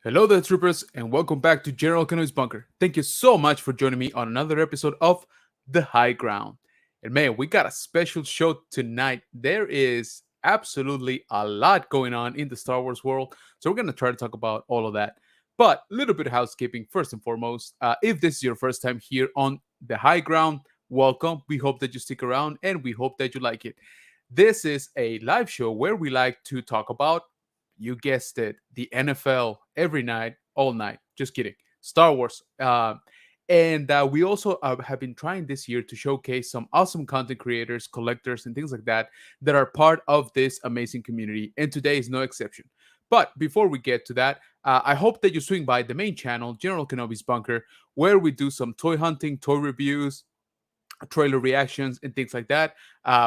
Hello there, troopers, and welcome back to General Canoe's Bunker. Thank you so much for joining me on another episode of The High Ground. And man, we got a special show tonight. There is absolutely a lot going on in the Star Wars world, so we're going to try to talk about all of that. But a little bit of housekeeping first and foremost. If this is your first time here on The High Ground, welcome. We hope that you stick around and we hope that you like it. This is a live show where we like to talk about, you guessed it, the NFL every night, all night. Just kidding. Star Wars. And we also have been trying this year to showcase some awesome content creators, collectors, and things like that are part of this amazing community. And today is no exception. But before we get to that, I hope that you swing by the main channel, General Kenobi's Bunker, where we do some toy hunting, toy reviews, trailer reactions, and things like that.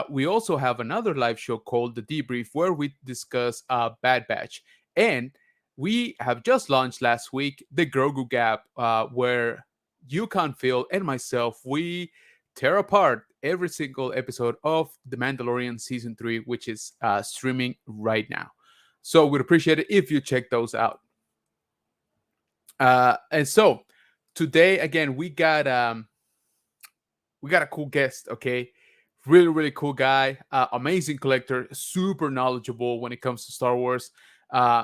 We also have another live show called The Debrief, where we discuss Bad Batch. And we have just launched last week the Grogu Gap, where Yukon Phil and myself, we tear apart every single episode of The Mandalorian Season 3, which is streaming right now. So we'd appreciate it if you check those out. And so today, again, we got a cool guest, okay? Really, really cool guy, amazing collector, super knowledgeable when it comes to Star Wars.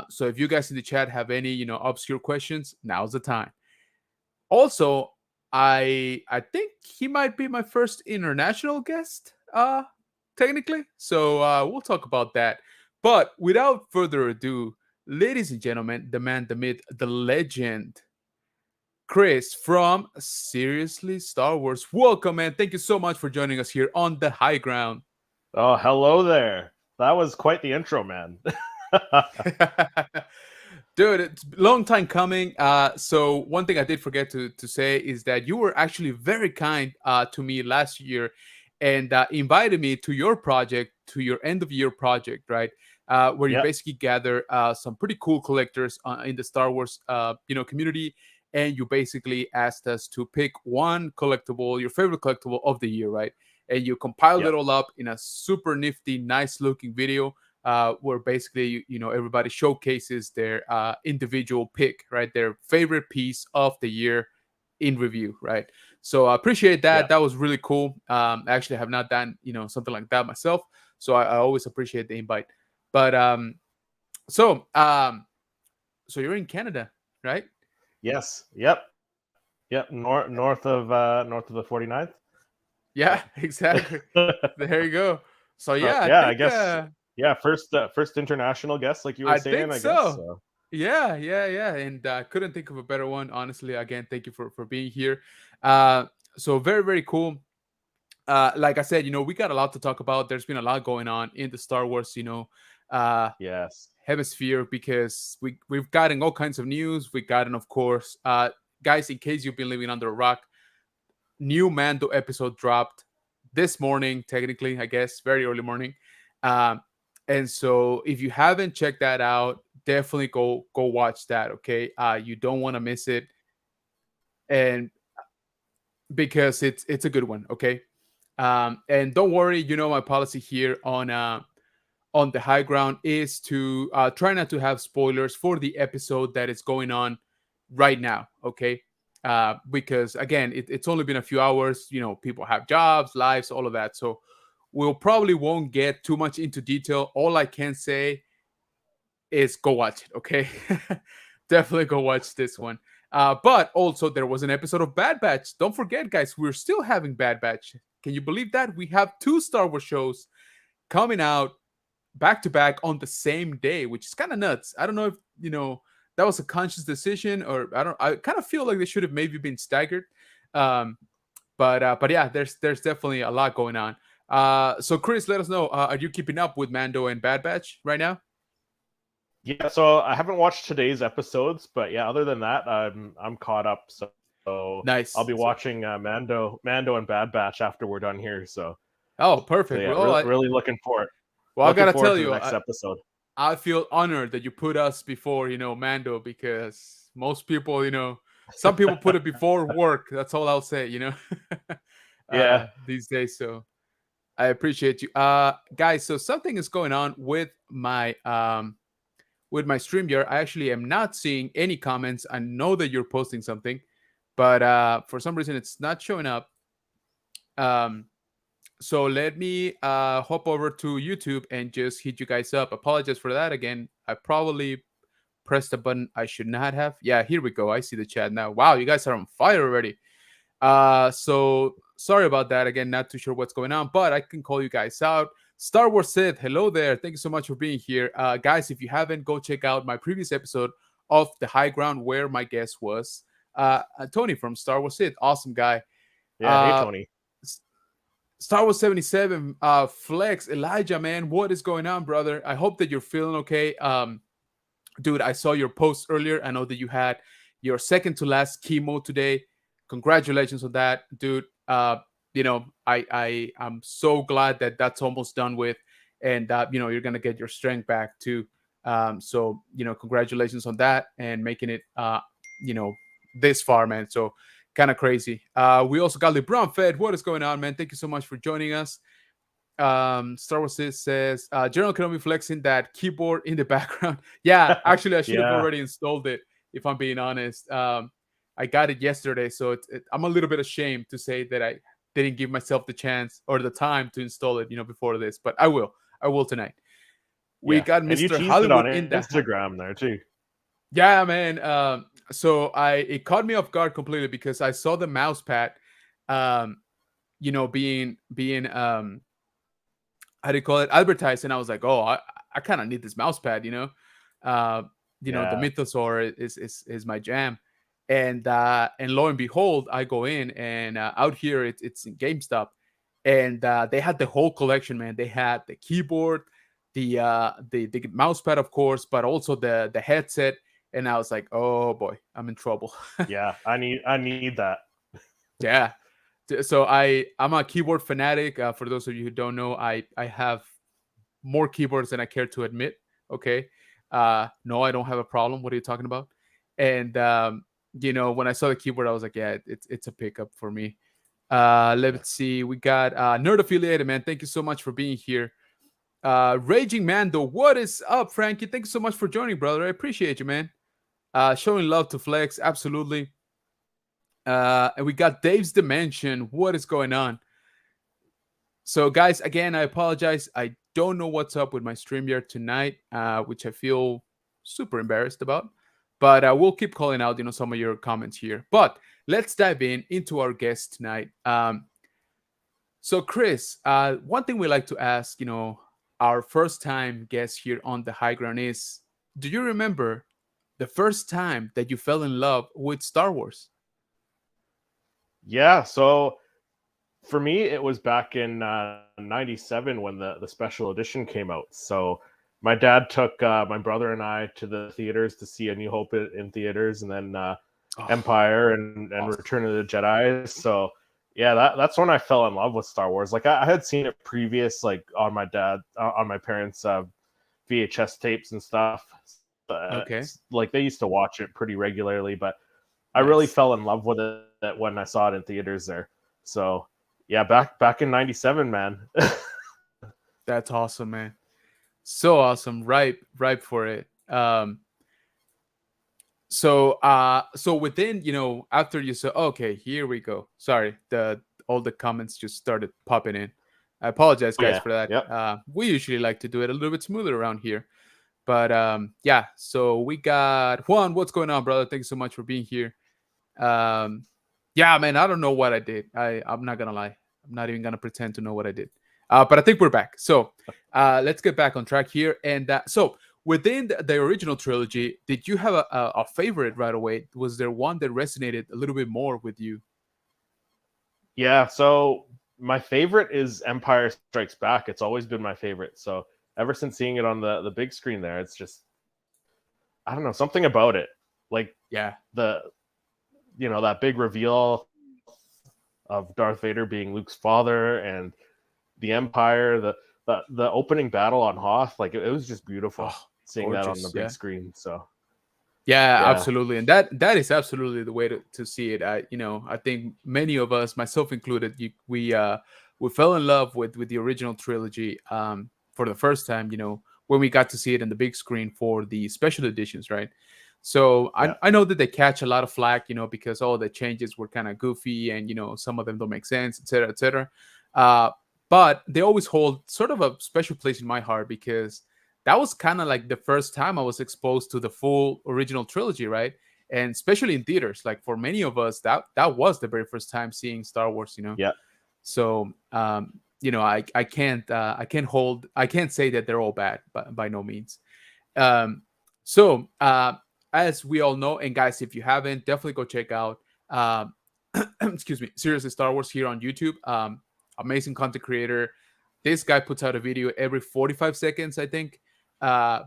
So if you guys in the chat have any, obscure questions, now's the time. Also, I think he might be my first international guest, technically. So we'll talk about that. But without further ado, ladies and gentlemen, the man, the myth, the legend, Chris from Seriously Star Wars. Welcome, man. Thank you so much for joining us here on the high ground. Oh, hello there. That was quite the intro, man. Dude, it's a long time coming. So one thing I did forget to say is that you were actually very kind to me last year and invited me to your project, to your end of year project, right? Where you Yep, basically gather some pretty cool collectors in the Star Wars, community, and you basically asked us to pick one collectible, your favorite collectible of the year, right? And you compiled it yep, all up in a super nifty, nice looking video, where basically everybody showcases their individual pick, right? Their favorite piece of the year in review, right? So I appreciate that. yep. That was really cool. I actually have not done something like that myself, so I always appreciate the invite. But so so you're in Canada, right? Yes, yep, yep. North of the 49th. Yeah, Yep. exactly. There you go. So So yeah, yeah, I guess yeah, first international guest, like you were I saying, think I guess. so. So Yeah, and couldn't think of a better one, honestly. Again, thank you for being here. Uh, so very very cool. Like I said, we got a lot to talk about. There's been a lot going on in the Star Wars, uh, yes, hemisphere, because we've gotten all kinds of news. We gotten, of course, guys. In case you've been living under a rock, new Mando episode dropped this morning, technically, I guess, very early morning. Um, and so if you haven't checked that out, definitely go watch that. Okay, you don't want to miss it, and because it's a good one. Okay, and don't worry, my policy here on the high ground is to try not to have spoilers for the episode that is going on right now. Okay, because again, it's only been a few hours. People have jobs, lives, all of that. So we'll probably won't get too much into detail. All I can say is go watch it. Okay, definitely go watch this one. But also there was an episode of Bad Batch. Don't forget, guys, we're still having Bad Batch. Can you believe that we have two Star Wars shows coming out back to back on the same day, which is kind of nuts. I don't know if that was a conscious decision, or I don't. I kind of feel like they should have maybe been staggered. Um, but yeah, there's definitely a lot going on. So Chris, let us know. Are you keeping up with Mando and Bad Batch right now? yeah. So I haven't watched today's episodes, but yeah, other than that, I'm caught up. So I'll Nice. be So, watching Mando and Bad Batch after we're done here. oh, So perfect. yeah, Well, really looking forward. I Looking gotta forward tell to the you, next episode. I feel honored that you put us before Mando, because most people, some people put it before work. That's all I'll say. Yeah. These days. So I appreciate you. Guys, so something is going on with my with my StreamYard, I actually am not seeing any comments. I know that you're posting something, but for some reason it's not showing up. Um, so let me hop over to YouTube and just hit you guys up. Apologize for that again. I probably pressed a button I should not have. Yeah, here we go. I see the chat now. Wow, you guys are on fire already. So sorry about that. Again, not too sure what's going on, but I can call you guys out. Star Wars Sith, hello there. Thank you so much for being here. Guys, if you haven't, go check out my previous episode of The High Ground where my guest was Tony from Star Wars Sith. Awesome guy. Yeah, hey Uh, Tony. Star Wars 77, Flex, Elijah, man, what is going on, brother? I hope that you're feeling okay. Dude, I saw your post earlier. I know that you had your second to last chemo today. Congratulations on that, dude. I'm so glad that that's almost done with, and you're gonna get your strength back too. So congratulations on that and making it you know this far, man. So kind of crazy. We also got LeBron Fed. What is going on, man? Thank you so much for joining us. Star Wars says General Kenobi flexing that keyboard in the background. Yeah, actually, I should have Yeah. already installed it. If I'm being honest, I got it yesterday, so I'm a little bit ashamed to say that I didn't give myself the chance or the time to install it, before this. But I will. I will tonight. We Yeah. got And you Mr. teased it on Hollywood in the Instagram there too. yeah, man. So it caught me off guard completely because I saw the mouse pad, um, being how do you call it, advertised, and I was like, oh, I kind of need this mouse pad, uh the Yeah. mythosaur is my jam. And lo and behold, I go in and out here it's in GameStop, and they had the whole collection, man. They had the keyboard, the mouse pad, of course, but also the headset. And I was like, oh boy, I'm in trouble. Yeah. I need that. Yeah. So I'm a keyboard fanatic. For those of you who don't know, I have more keyboards than I care to admit. Okay. No, I don't have a problem. What are you talking about? And when I saw the keyboard, I was like, yeah, it's a pickup for me. Let's see. We got Nerd Affiliated, man. Thank you so much for being here. Raging Mando, what is up, Frankie? Thank you so much for joining, brother. I appreciate you, man. Showing love to Flex, absolutely. And we got Dave's Dimension. What is going on? So, guys, again, I apologize. I don't know what's up with my StreamYard tonight, which I feel super embarrassed about. But we'll keep calling out, some of your comments here. But let's dive into our guest tonight. So, Chris, one thing we like to ask, our first time guest here on the High Ground is: do you remember the first time that you fell in love with Star Wars? Yeah. So for me, it was back in '97 when the special edition came out. So my dad took my brother and I to the theaters to see A New Hope in theaters, and then Empire and awesome. Return of the Jedi. So yeah, that's when I fell in love with Star Wars. Like I had seen it previous, like on my parents' VHS tapes and stuff. Okay. Like they used to watch it pretty regularly, but I really fell in love with it when I saw it in theaters there. So yeah, back in '97, man. That's awesome, man. So awesome. Ripe for it. So within, after you said, okay, here we go. Sorry, all the comments just started popping in. I apologize, guys, for that. Yep. We usually like to do it a little bit smoother around here. But yeah, so we got Juan. What's going on, brother? Thanks so much for being here. Yeah, man, I don't know what I did. I'm not gonna lie. I'm not even gonna pretend to know what I did. But I think we're back. So let's get back on track here. And so within the original trilogy, did you have a favorite right away? Was there one that resonated a little bit more with you? Yeah, so my favorite is Empire Strikes Back. It's always been my favorite. So ever since seeing it on the big screen there, it's just, I don't know, something about it. Like, yeah, that big reveal of Darth Vader being Luke's father and the Empire, the opening battle on Hoth, like it was just beautiful seeing gorgeous, that on the big screen. So yeah, absolutely. And that is absolutely the way to see it. I think many of us, myself included, we fell in love with the original trilogy for the first time, when we got to see it in the big screen for the special editions, right? So Yeah. I know that they catch a lot of flack, because all the changes were kind of goofy and some of them don't make sense, etc., etc. Uh, but they always hold sort of a special place in my heart because that was kind of like the first time I was exposed to the full original trilogy, right? And especially in theaters, like for many of us, that was the very first time seeing Star Wars. Yeah. So I can't say that they're all bad, but by no means. Um, so as we all know, and guys, if you haven't, definitely go check out excuse me, Seriously Star Wars here on YouTube. Amazing content creator. This guy puts out a video every 45 seconds, I think.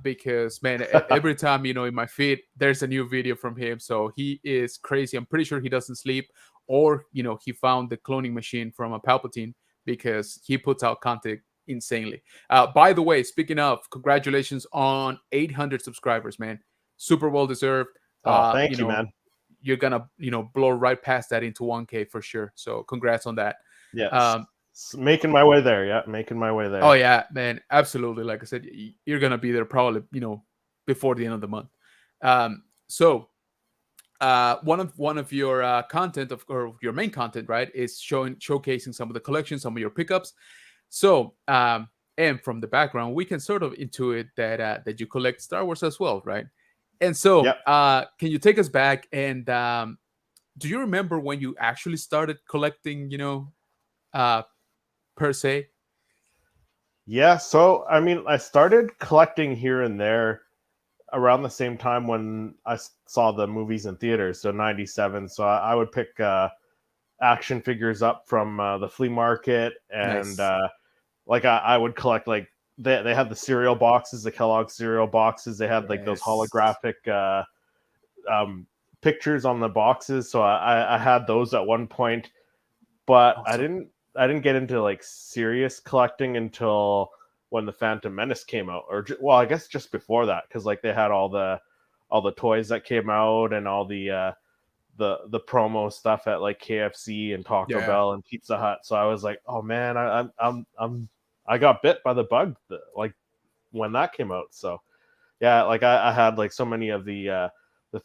Because man, every time in my feed, there's a new video from him. So he is crazy. I'm pretty sure he doesn't sleep, or he found the cloning machine from a Palpatine because he puts out content insanely. By the way, speaking of, congratulations on 800 subscribers, man. Super well deserved. Oh, Uh, you thank you, know, man. you're gonna blow right past that into 1K for sure. So congrats on that. Yes. Um, Making my way there. Yeah, making my way oh there. yeah, man, absolutely. Like I said, you're gonna be there probably before the end of the month. So one of your content or your main content, right, is showcasing some of the collections, some of your pickups. So and from the background, we can sort of intuit that you collect Star Wars as well, right? And so Yep. can you take us back and do you remember when you actually started collecting, uh, per se? Yeah. So, I mean, I started collecting here and there around the same time when I saw the movies in theaters. So, 97. So, I would pick action figures up from the flea market. And Nice, like, I would collect, like, they had the cereal boxes, the Kellogg cereal boxes. They had, like, those yes, holographic um, pictures on the boxes. So, I had those at one point, but awesome. I didn't get into like serious collecting until when the Phantom Menace came out, or well, I guess just before that, because like they had all the toys that came out and all the promo stuff at like KFC and Taco Yeah, Bell and Pizza Hut. So I was like, oh man, I got bit by the bug like when that came out. So yeah, like I had like so many of the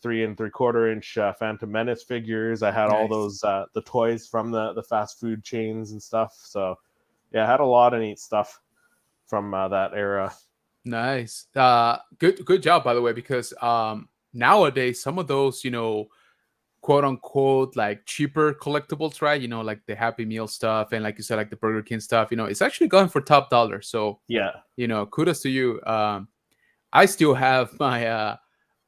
3 3/4 inch Phantom Menace figures. I had all nice. those the toys from the fast food chains and stuff. So yeah, I had a lot of neat stuff from that era. Nice. Good job, by the way, because nowadays some of those, quote unquote, like cheaper collectibles, right? Like the Happy Meal stuff and like you said, like the Burger King stuff, it's actually going for top dollar. So, Yeah, kudos to you. I still have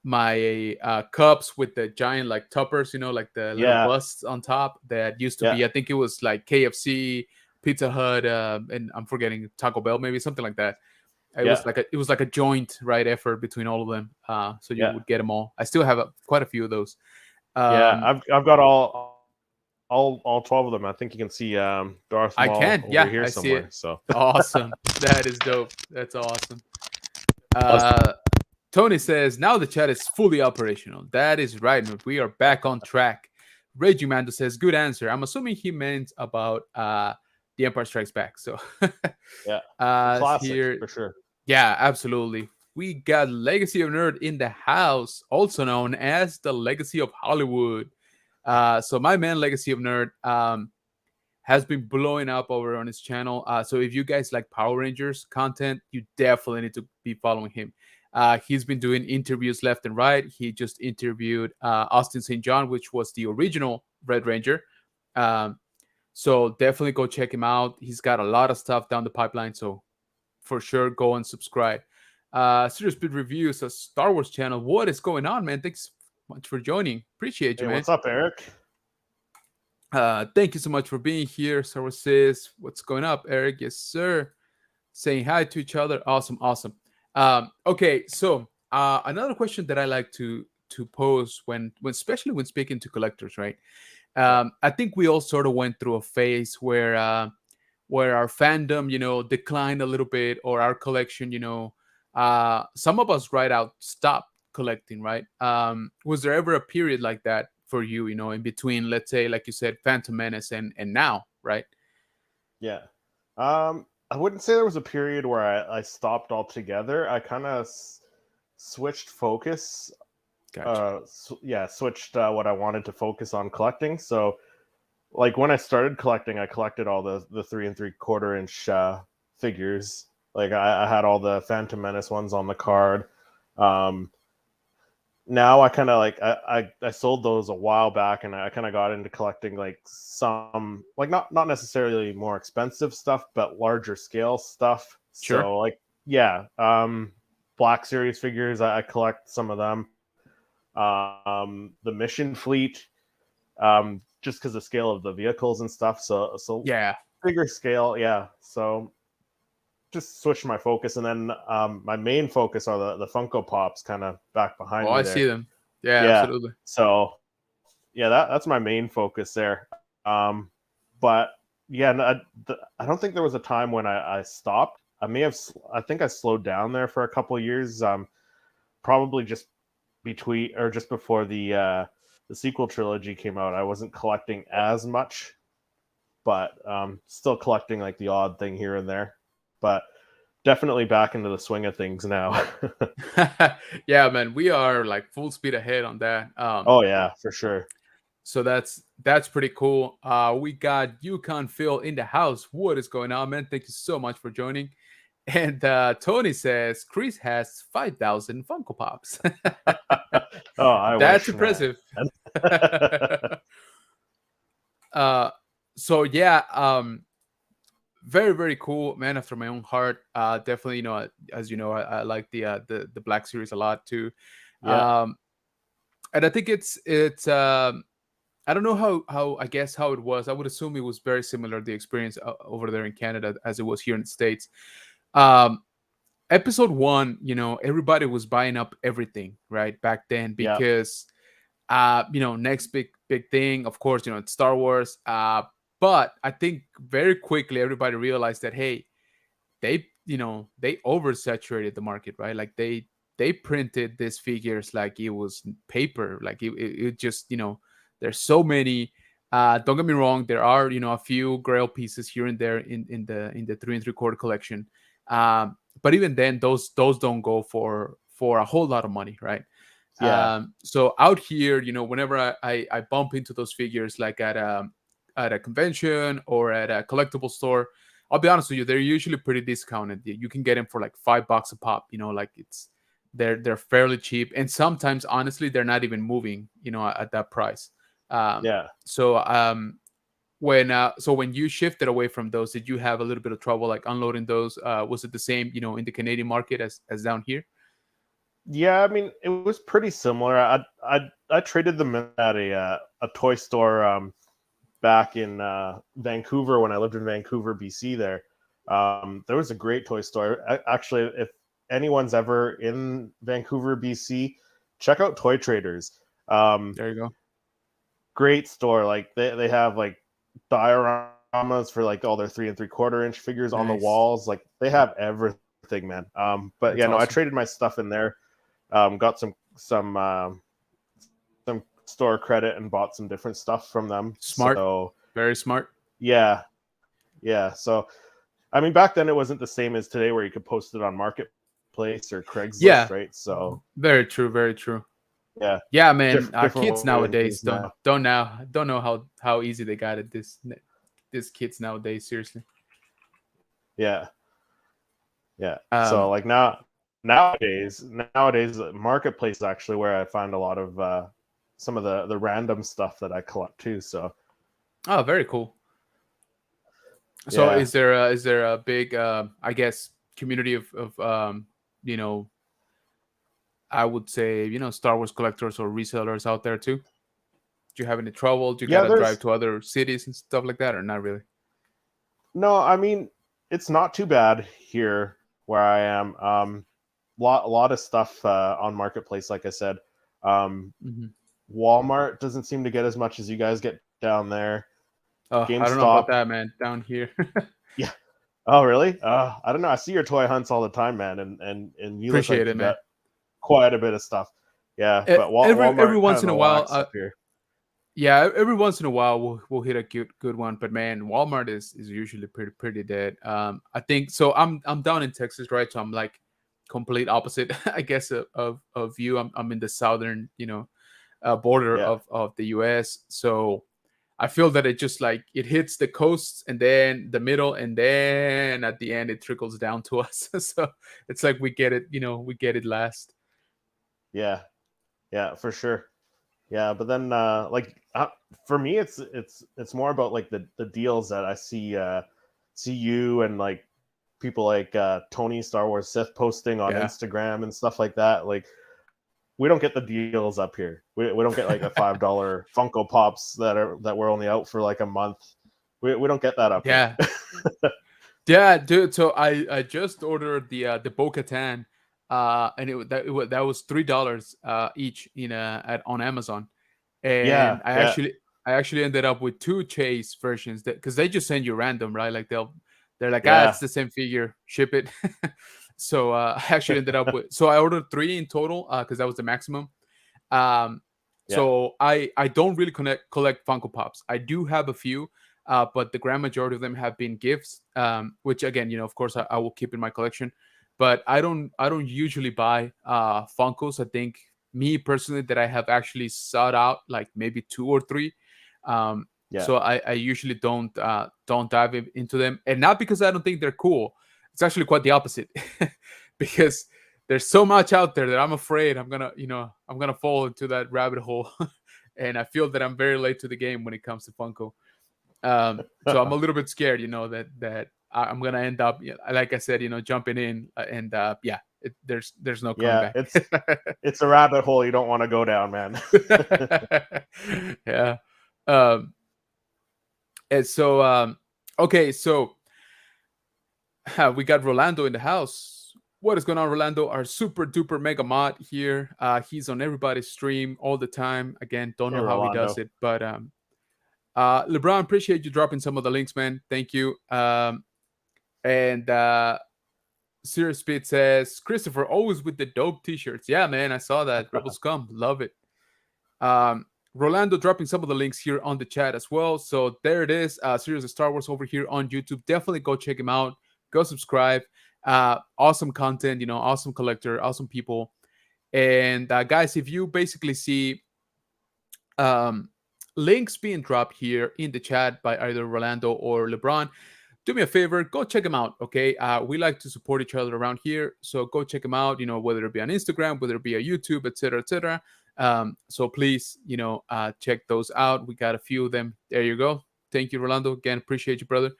my cups with the giant like toppers, like the little yeah, busts on top that used to yeah, be, I think it was like KFC, Pizza Hut, and I'm forgetting Taco Bell, maybe something like that. yeah, It was like a joint right effort between all of them. So you yeah, would get them all. I still have quite a few of those. yeah. Um, I've got all 12 of them. I think you can see Darth I Maul can, over yeah, here I see somewhere. it. So Awesome. That is dope. That's awesome. awesome. Uh, Tony says now the chat is fully operational. That is right. We are back on track. Reggie Mando says good answer. I'm assuming he meant about the Empire Strikes Back. So Yeah, a classic here, for sure. yeah, absolutely. We got Legacy of Nerd in the house, also known as the Legacy of Hollywood. So my man, Legacy of Nerd, has been blowing up over on his channel. So if you guys like Power Rangers content, you definitely need to be following him. He's been doing interviews left and right. He just interviewed Austin St. John, which was the original Red Ranger. Um, so definitely go check him out. He's got a lot of stuff down the pipeline. So for sure, go and subscribe. Serious Speed Reviews, a Star Wars channel. What is going on, man? Thanks much for joining. Appreciate you, Hey, man. what's up, Eric? Thank you so much for being here. Sarah says, what's going up, Eric? Yes, sir. Saying hi to each other. Awesome, awesome. Okay, so another question that I like to pose when especially when speaking to collectors, right? Yeah, I think we all sort of went through a phase where our fandom, declined a little bit, or our collection, some of us right out stopped collecting, right? Was there ever a period like that for you, in between, let's say, like you said, Phantom Menace and now, right? yeah. I wouldn't say there was a period where I stopped altogether. I kind of switched focus. Gotcha. Switched what I wanted to focus on collecting. So, like when I started collecting, I collected all the 3 3/4 inch figures. Like I had all the Phantom Menace ones on the card. Um, Now I kind of like I sold those a while back, and I kind of got into collecting like some like not necessarily more expensive stuff, but larger scale stuff. Sure. So like Black Series figures, I collect some of them. The Mission Fleet, just because the scale of the vehicles and stuff. So Yeah. bigger scale, yeah. So just switched my focus, and then my main focus are the Funko Pops, kind of back Oh, behind me I see there. them. Yeah, Yeah. absolutely. So yeah, that's my main focus there. But yeah, I don't think there was a time when I stopped. I think I slowed down there for a couple of years. Probably just between or just before the sequel trilogy came out. I wasn't collecting as much, but still collecting like the odd thing here and there. But definitely back into the swing of things now. Yeah, man, we are like full speed ahead on that. Oh yeah, for sure. So that's pretty cool. We got Yukon Phil in the house. What is going on, man? Thank you so much for joining. And Tony says Chris has 5,000 Funko Pops. Oh, I That's wish, man. impressive. uh, so yeah, very very cool, man. After my own heart. Definitely, as you know, I like the Black Series a lot too. Yeah, Um, and I think it's I don't know how I guess how it was. I would assume it was very similar the experience over there in Canada as it was here in the States. Um, episode one, everybody was buying up everything right back then yeah, because next big thing, of course, it's Star Wars. But I think very quickly everybody realized that hey, they oversaturated the market, right? Like they printed these figures like it was paper, like it just there's so many. Don't get me wrong, there are a few grail pieces here and there in the 3 3/4 collection, but even then those don't go for a whole lot of money, right? yeah, So out here, whenever I bump into those figures like at a convention or at a collectible store, I'll be honest with you, they're usually pretty discounted. You can get them for like $5 a pop. Like they're fairly cheap, and sometimes honestly they're not even moving. At that price. Um, yeah. so when you shifted away from those, did you have a little bit of trouble like unloading those? Was it the same, in the Canadian market as down here? Yeah, I mean, it was pretty similar. I traded them in at a toy store back in Vancouver when I lived in Vancouver, BC. There was a great toy store. Actually, if anyone's ever in Vancouver, BC, check out Toy Traders. Um, There you go. Great store. Like they have like dioramas for like all their 3 3/4 inch figures on the Nice. walls. Like they have everything, man. But That's yeah, no, I awesome. traded my stuff in there. Got some store credit and bought some different stuff from them. Smart. So Very smart. yeah, yeah. So I mean, back then it wasn't the same as today, where you could post it on Marketplace or Craigslist, Yeah. right? So Very true. Very true. yeah, Yeah, man. Kids different way of nowadays things now. don't know how easy they got it. This kids nowadays, seriously. Yeah, yeah. So Um. like nowadays, Marketplace is actually where I find a lot of some of the random stuff that I collect too. So Oh, very cool. So yeah, is there a big I guess community of you know I would say Star Wars collectors or resellers out there too? Do you have any trouble? Do you yeah. gotta drive There's to other cities and stuff like that, or not really? no, I mean, it's not too bad here where I am. A lot of stuff on Marketplace, like I said. Um, Hmm. Walmart doesn't seem to get as much as you guys get down there. Oh, I don't know about GameStop, that, man. Down here, yeah. Oh, really? I don't know. I see your toy hunts all the time, man, and you look appreciate like it, you man. got quite a bit of stuff. Yeah, but Every Walmart kind once of in a the while, wax up here. Yeah, every once in a while we'll hit a good one, but man, Walmart is usually pretty dead. I think so. I'm down in Texas, right? So I'm like complete opposite, I guess, of you. I'm in the southern, border Yeah, of the U.S. So I feel that it just like it hits the coast and then the middle and then at the end it trickles down to us. So it's like we get it, we get it last. yeah, yeah, for sure. Yeah, but then for me, it's more about like the deals that I see you and like people like Tony Star Wars Sith posting on Yeah. Instagram and stuff like that. Like we don't get the deals up here. We don't get like the $5 Funko Pops that were only out for like a month. We don't get that up here. Yeah. Yeah, dude. So I just ordered the Bo Katan, and that was $3 each at on Amazon, and Yeah, yeah, I actually ended up with two Chase versions that because they just send you random, right? Like they're like, yeah, it's the same figure, ship it. So I actually ended up with so I ordered three in total because that was the maximum. Um, yeah, so I don't really collect Funko Pops. I do have a few, but the grand majority of them have been gifts. Which again, of course, I will keep in my collection. But I don't usually buy Funkos. I think me personally that I have actually sought out like maybe two or three. yeah. So I usually don't dive into them, and not because I don't think they're cool. It's actually quite the opposite, because there's so much out there that I'm afraid I'm gonna fall into that rabbit hole, and I feel that I'm very late to the game when it comes to Funko. So I'm a little bit scared, I'm gonna end up, like I said, jumping in, and yeah, there's no coming Yeah, back. it's a rabbit hole you don't want to go down, man. Yeah. Um, and so okay, so we got Rolando in the house. What is going on, Rolando? Our super duper mega mod here. He's on everybody's stream all the time. Again, don't Hey, know how he does Rolando. it, but LeBron, appreciate you dropping some of the links, man. Thank you. And Serious Speed says Christopher always with the dope t-shirts. Yeah, man, I saw that. Rebel Scum, love it. Um, Rolando dropping some of the links here on the chat as well. So there it is. Series of Star Wars over here on YouTube. Definitely go check him out. Go subscribe. Awesome content, awesome collector, awesome people. And guys, if you basically see um, links being dropped here in the chat by either Rolando or LeBron, do me a favor, go check them out. Okay, we like to support each other around here, so go check them out. Whether it be on Instagram, whether it be on YouTube, etc., etc. So please, check those out. We got a few of them. There you go. Thank you, Rolando. Again, appreciate you, brother.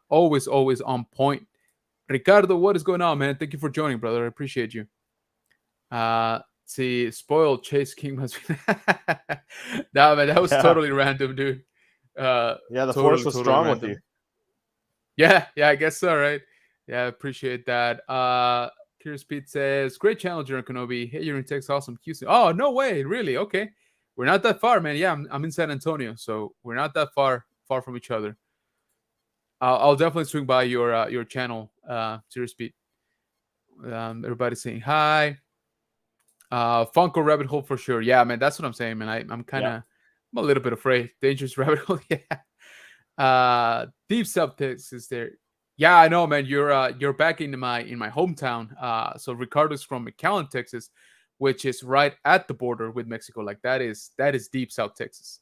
Always on point. Ricardo, what is going on, man? Thank you for joining, brother. I appreciate you. See, spoiled Chase King must be. Nah, man, that was Yeah, totally random, dude. yeah. The force was Totally strong with you. random. Yeah, I guess so, right? Yeah, I appreciate that. Curious Pete says, great channel, General Kenobi. Hey, you're in Texas, awesome. Houston. Oh, no way, really? Okay. We're not that far, man. Yeah, I'm in San Antonio, so we're not that far from each other. I'll definitely swing by your channel, Curious Pete. Everybody's saying hi. Funko rabbit hole for sure. Yeah, man, that's what I'm saying, man. I'm kind Yeah, of, I'm a little bit afraid. Dangerous rabbit hole. Yeah. Deep subtext is there. Yeah, I know, man. You're back in my hometown. So Ricardo's from McAllen, Texas, which is right at the border with Mexico. Like that is deep South Texas.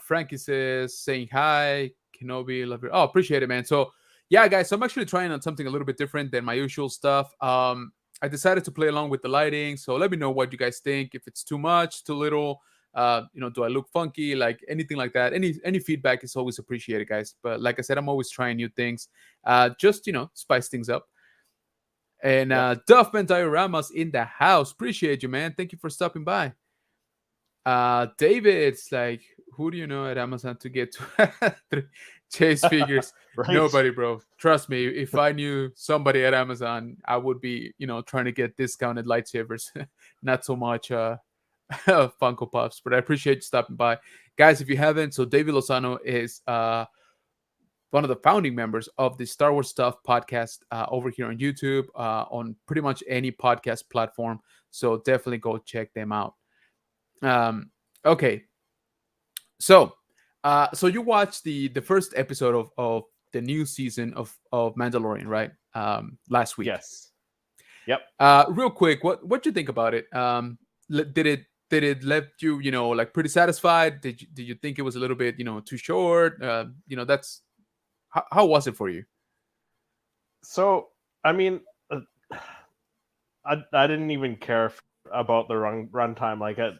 Frankie says saying hi, Kenobi, love you. Oh, appreciate it, man. So yeah, guys, so I'm actually trying on something a little bit different than my usual stuff. I decided to play along with the lighting. So let me know what you guys think. If it's too much, too little, do I look funky, like anything like that? Any feedback is always appreciated, guys. But like I said, I'm always trying new things, just spice things up. And yeah. Duffman Dioramas in the house, appreciate you, man. Thank you for stopping by. David's like, who do you know at Amazon to get to chase figures? Right. Nobody, bro. Trust me. If I knew somebody at Amazon, I would be trying to get discounted lightsabers, not so much Funko Pops. But I appreciate you stopping by, guys. If you haven't, so David Lozano is one of the founding members of the Star Wars Stuff podcast over here on YouTube, on pretty much any podcast platform. So definitely go check them out. Um, okay. So, so you watched the first episode of the new season of Mandalorian, right? Last week. Yes. Yep. Real quick, what you think about it? Did it left you, like pretty satisfied? Did you think it was a little bit, too short? That's how was it for you? So, I mean, uh, I didn't even care about the runtime. Like, I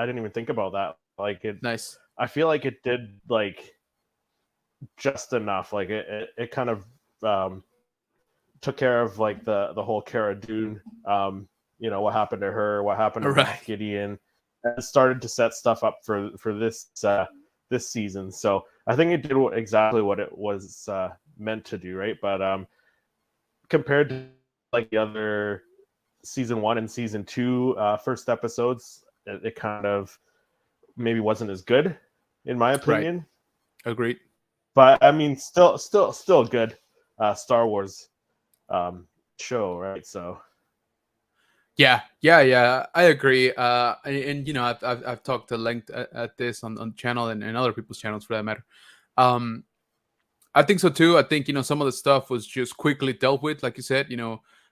didn't even think about that. Like, Nice. I feel like it did like just enough. Like, it kind of took care of like the whole Cara Dune. What happened to her? What happened to Moff Right. Gideon? And started to set stuff up for this season. So I think it did exactly what it was meant to do, right? But compared to like the other season one and season two first episodes, it kind of maybe wasn't as good, in my Right. opinion. Agreed. But I mean, still good Star Wars show, right? So Yeah. I agree. And I've talked to length at this on channel and other people's channels for that matter. Um, I think so too. I think some of the stuff was just quickly dealt with, like you said.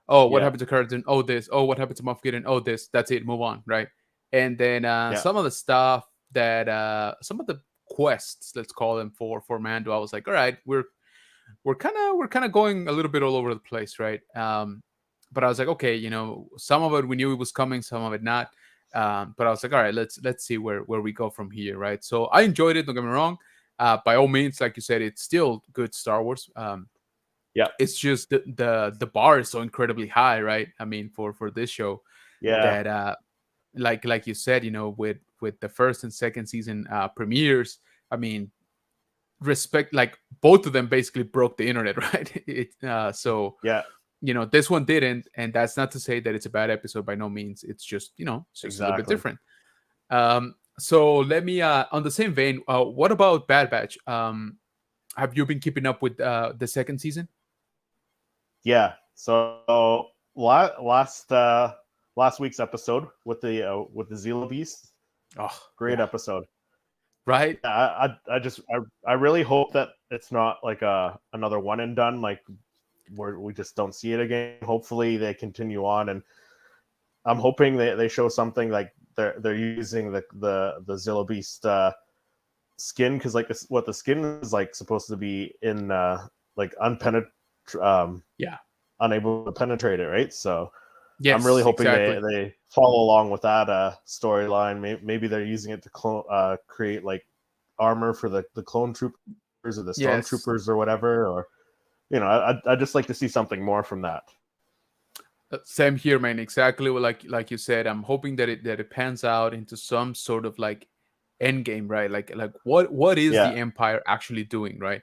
Oh, what yeah, happened to Curtin? Oh, this. Oh, what happened to Moff Gideon? Oh, this. That's it. Move on, right? And then yeah, some of the stuff that some of the quests, let's call them for Mando, I was like, all right, we're kind of going a little bit all over the place, right? But I was like, okay, some of it we knew it was coming, some of it not. But I was like, all right, let's see where we go from here, right? So I enjoyed it. Don't get me wrong. By all means, like you said, it's still good Star Wars. yeah, It's just the bar is so incredibly high, right? I mean, for this show, yeah, that like you said, with the first and second season premieres, I mean, respect, like both of them basically broke the internet, right? So yeah, this one didn't, and that's not to say that it's a bad episode by no means. It's just it's just a little bit exactly. different. So let me on the same vein, what about Bad Batch? Have you been keeping up with the second season? Yeah. So last week's episode with the Zila Beast, Oh great yeah. episode. Right. Yeah, I really hope that it's not like another one and done, like where we just don't see it again. Hopefully they continue on, and I'm hoping they show something like they're using the Zilla Beast skin, because like what the skin is like supposed to be in like Yeah. unable to penetrate it, right? So I'm really Yes, hoping exactly. they follow along with that storyline. Maybe they're using it to create like armor for the clone troopers or the Yes. stormtroopers or whatever. Or I just like to see something more from that. Same here, man. Exactly like you said. I'm hoping that it pans out into some sort of like end game, right? Like what is Yeah, the Empire actually doing, right?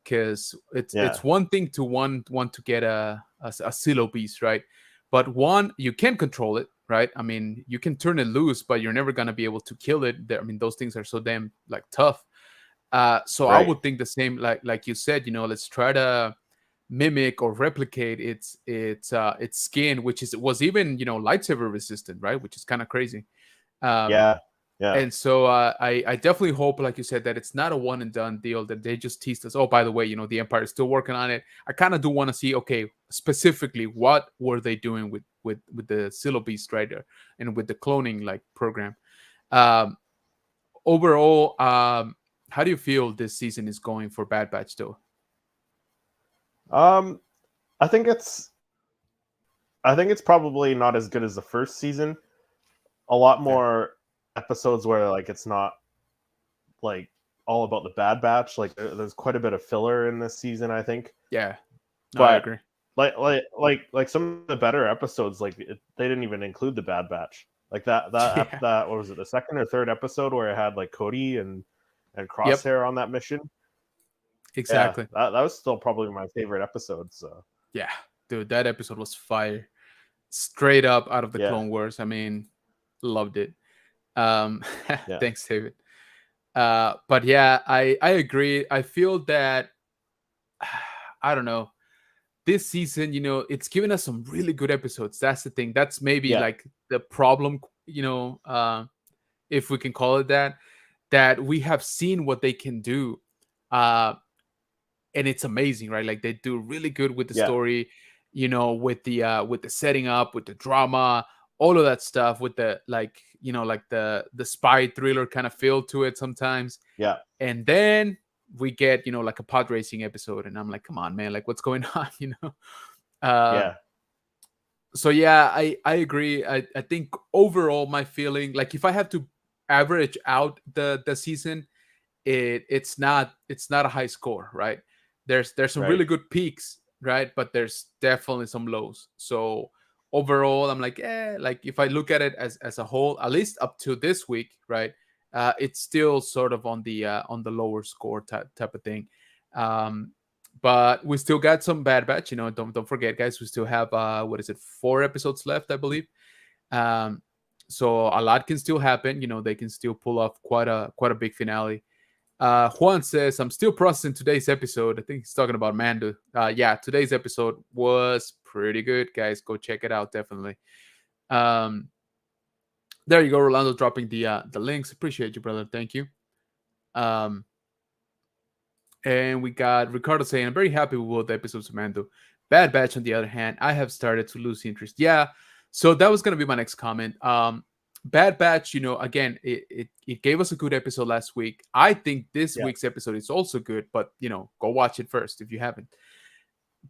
Because it's yeah, one thing to want to get a silo beast, right? But one, you can control it, right? I mean, you can turn it loose, but you're never gonna be able to kill it. I mean, those things are so damn like tough. So I right. would think the same, like you said. Let's try to mimic or replicate its skin, which was even lightsaber resistant, right? Which is kind of crazy. Um, Yeah, yeah, and so I definitely hope, like you said, that it's not a one and done deal. That they just teased us. Oh, by the way, the Empire is still working on it. I kind of do want to see, okay, specifically what were they doing with the Silo Beast Rider and with the cloning like program. Um, Overall, how do you feel this season is going for Bad Batch though? um I think it's probably not as good as the first season. A lot Fair. more episodes where like it's not like all about the Bad Batch. Like there's quite a bit of filler in this season, I think. Yeah, no, I But agree. like some of the better episodes, like they didn't even include the Bad Batch. Like Yeah, that what was it, the second or third episode where it had like Cody and yep, Crosshair on that mission. Yeah, exactly. that was still probably my favorite episode. So Yeah, dude, that episode was fire. Straight up out of the yeah, Clone Wars. I mean, loved it. yeah, Thanks, David. But yeah, I agree. I feel that I don't know. This season, it's given us some really good episodes. That's the thing. That's maybe yeah, like the problem, if we can call it that. that we have seen what they can do, uh, and it's amazing, right? Like they do really good with the Yeah, story, with the setting up, with the drama, all of that stuff, with the like, like the spy thriller kind of feel to it sometimes. yeah, And then we get, like a pod racing episode, and I'm like, come on, man, like what's going on, Um, yeah, so yeah, I agree. I think overall my feeling, like if I have to average out the season, it's not a high score, right? There's some right. really good peaks, right? But there's definitely some lows. So overall, I'm like, like if I look at it as a whole, at least up to this week, right? It's still sort of on the lower score type of thing. Um, but we still got some Bad Batch. Don't forget, guys. We still have what is it, 4 episodes left, I believe. Um, so a lot can still happen. They can still pull off quite a big finale. Juan says, I'm still processing today's episode. I think he's talking about Mando. Yeah, today's episode was pretty good, guys. Go check it out, definitely. Um, there you go, Rolando, dropping the links. Appreciate you, brother. Thank you. Um, and we got Ricardo saying, I'm very happy with both episodes of Mando. Bad Batch, on the other hand, I have started to lose interest. Yeah, so that was going to be my next comment. Bad Batch, again, it gave us a good episode last week. I think this Yeah, week's episode is also good, but, go watch it first if you haven't.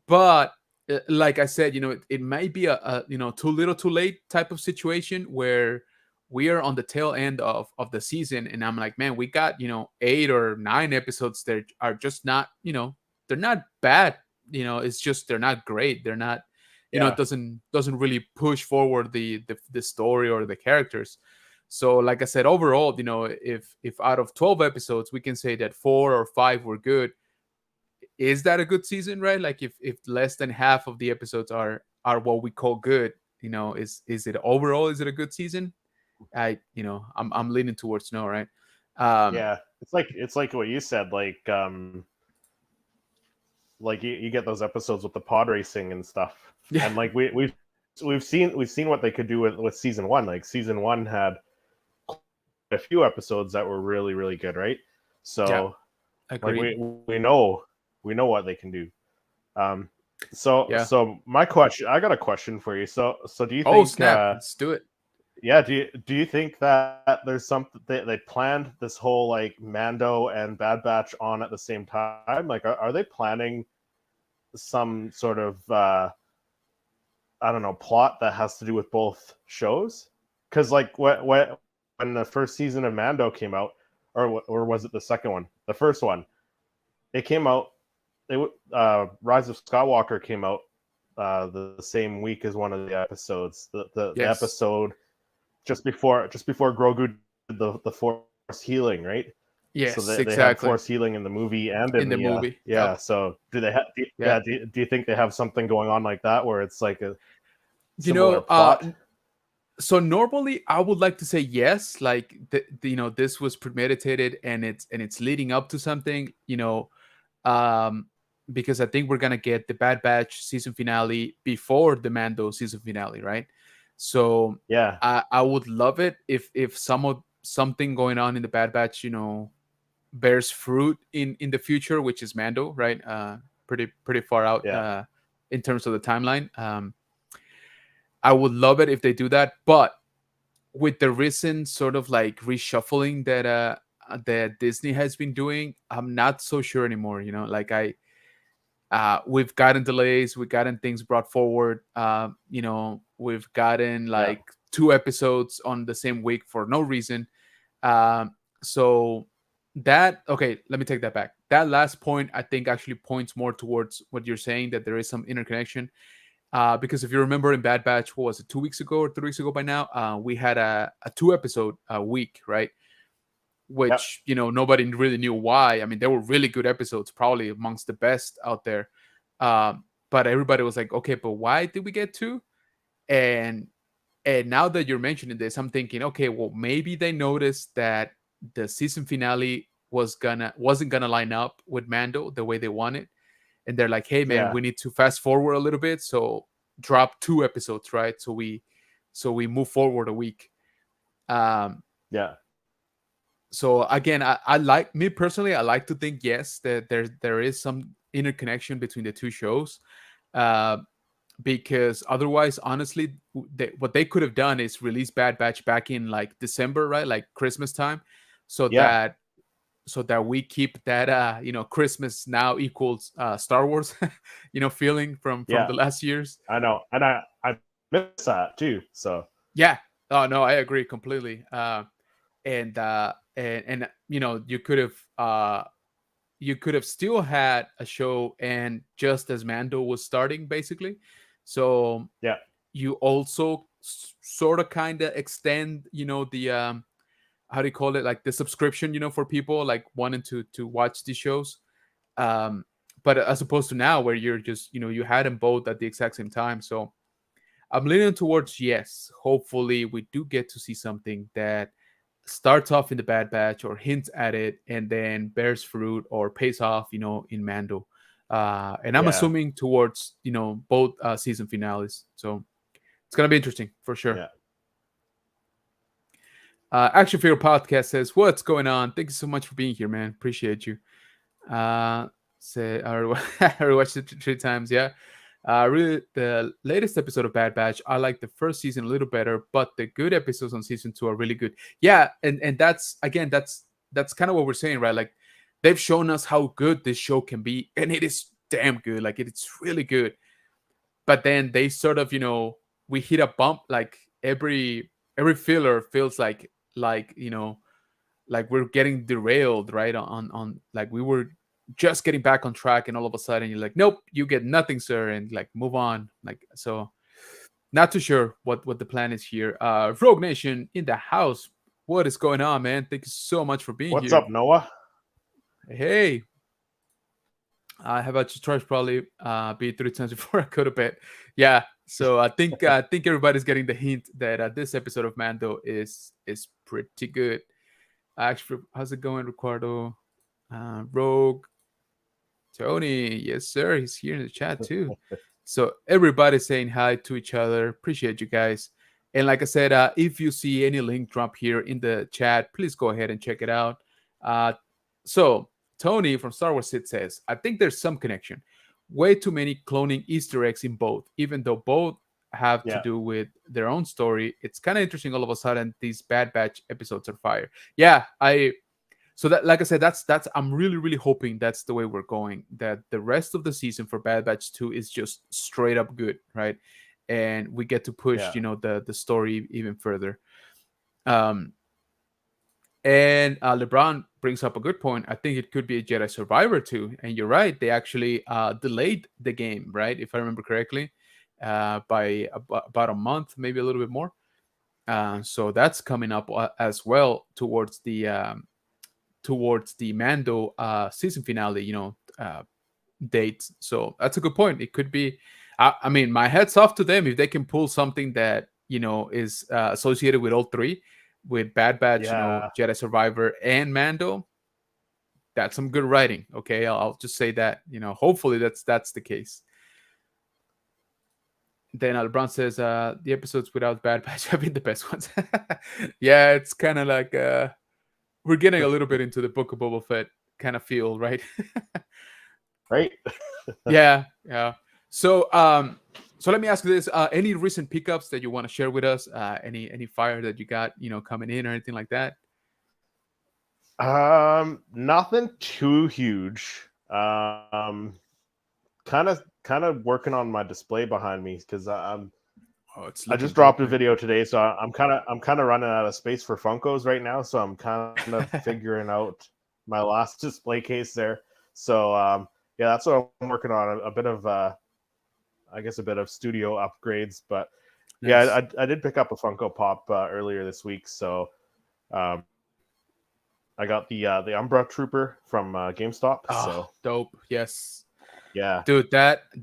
But like I said, it might be a too little too late type of situation where we are on the tail end of the season, and I'm like, man, we got 8 or 9 episodes that are just not, they're not bad. It's just they're not great. They're not, it yeah, doesn't really push forward the story or the characters. So like I said, overall, if out of 12 episodes we can say that 4 or 5 were good, is that a good season, right? Like if less than half of the episodes are what we call good, is it overall, is it a good season? I'm leaning towards no, right? um yeah. It's like what you said. Like you get those episodes with the pod racing and stuff, yeah, and like we've seen what they could do with season one. Like season one had a few episodes that were really really good, right? yeah, So like agreed. we know what they can do. Um, Yeah. so my question, I got a question for you. So do you Oh think, snap, let's do it. yeah, do you think that there's something they planned this whole like Mando and Bad Batch on at the same time? Like, are they planning some sort of I don't know, plot that has to do with both shows? Because like when the first season of Mando came out, or was it the second one? The first one, it came out. Rise of Skywalker came out the same week as one of the episodes. The Yes, episode just before Grogu did the Force healing, right? So yes, they had exactly. Force healing in the movie and In in the the movie, yeah. yep. So do they have? Yeah. Yeah. Do you think they have something going on like that where it's like a you similar know plot? so normally I would like to say yes, like this was premeditated, and it's leading up to something, um, because I think we're gonna get the Bad Batch season finale before the Mando season finale, right? So Yeah. I would love it if something going on in the Bad Batch, bears fruit in the future, which is Mando, right? Pretty far out Yeah. in terms of the timeline. I would love it if they do that, but with the recent sort of like reshuffling that Disney has been doing, I'm not so sure anymore. Like we've gotten delays, we've gotten things brought forward. We've gotten Yeah. like 2 episodes on the same week for no reason. So that okay, let me take that back. That last point I think actually points more towards what you're saying, that there is some interconnection. Because if you remember in Bad Batch, what was it, 2 weeks ago or 3 weeks ago by now, we had a 2 episode a week, right? Yeah. Which nobody really knew why. I mean, they were really good episodes, probably amongst the best out there. But everybody was like, okay, but why did we get two? And now that you're mentioning this, I'm thinking, okay, well, maybe they noticed that the season finale wasn't gonna line up with Mando the way they wanted, and they're like, hey man, Yeah. we need to fast forward a little bit, so drop 2 episodes, right? So we move forward a week. um Yeah. So again, I like, me personally, I like to think yes that there is some interconnection between the two shows, uh, because otherwise, honestly, what they could have done is release Bad Batch back in like December, right, like Christmas time, so Yeah, that we keep that Christmas now equals Star Wars, feeling from yeah, the last years. I know, and I miss that too. So Yeah. Oh no, I agree completely. And you could have still had a show, and just as Mando was starting, basically. So yeah, you also sort of kind of extend, the how do you call it, like the subscription, for people like wanting to watch these shows. Um, but as opposed to now, where you're just, you had them both at the exact same time. So I'm leaning towards yes. Hopefully, we do get to see something that starts off in the Bad Batch or hints at it, and then bears fruit or pays off, in Mando. And I'm yeah, assuming towards, both season finales. So it's gonna be interesting for sure. yeah. Action Figure Podcast says, "What's going on? Thank you so much for being here, man. Appreciate you." Say I already I already watched it three times. Yeah. Really, the latest episode of Bad Batch, I like the first season a little better, but the good episodes on season two are really good. Yeah, and that's again, that's kind of what we're saying, right? Like they've shown us how good this show can be, and it is damn good. Like it's really good. But then they sort of, we hit a bump. Like every filler feels like like we're getting derailed, right, on like we were just getting back on track, and all of a sudden you're like, nope, you get nothing, sir, and like move on. Like, so not too sure what the plan is here. Rogue Nation in the house, what is going on, man? Thank you so much for being What's here. up, Noah? Hey, I have had to charge probably be 3 times before I go to bed. Yeah, so I think everybody's getting the hint that this episode of Mando is pretty good. Actually, how's it going, Ricardo? Rogue, Tony, yes, sir. He's here in the chat too. So everybody's saying hi to each other. Appreciate you guys. And like I said, if you see any link drop here in the chat, please go ahead and check it out. Uh, so Tony from Star Wars Sid says, I think there's some connection. Way too many cloning Easter eggs in both, even though both have to Yeah, do with their own story. It's kind of interesting. All of a sudden, these Bad Batch episodes are fire. Yeah, so that, like I said, that's I'm really hoping that's the way we're going, that the rest of the season for Bad Batch 2 is just straight up good, right? And we get to push, yeah, the story even further. um and LeBron brings up a good point. I think it could be a Jedi Survivor too, and you're right, they actually delayed the game, right, if I remember correctly, by about a month, maybe a little bit more. So that's coming up as well towards the Mando season finale, date. So that's a good point. It could be. I mean, my head's off to them if they can pull something that is associated with all three, with Bad Batch, yeah. Jedi Survivor, and Mando. That's some good writing. Okay, I'll just say that. Hopefully that's the case. Then LeBron says, the episodes without Bad Batch have been the best ones. Yeah, it's kind of like we're getting a little bit into the Book of Boba Fett kind of feel, right? Right. Yeah, yeah. So, so let me ask you this: any recent pickups that you want to share with us? Any fire that you got, coming in or anything like that? Nothing too huge. Kind of working on my display behind me because Oh, it's I looking just dropped dope, a man. video today, so I'm kind of running out of space for Funkos right now. So I'm kind of figuring out my last display case there. So yeah, that's what I'm working on. A bit of I guess a bit of studio upgrades, but Nice. yeah, I did pick up a Funko Pop earlier this week. So um, I got the Umbra Trooper from GameStop. Oh, So dope. Yes, yeah, dude. That did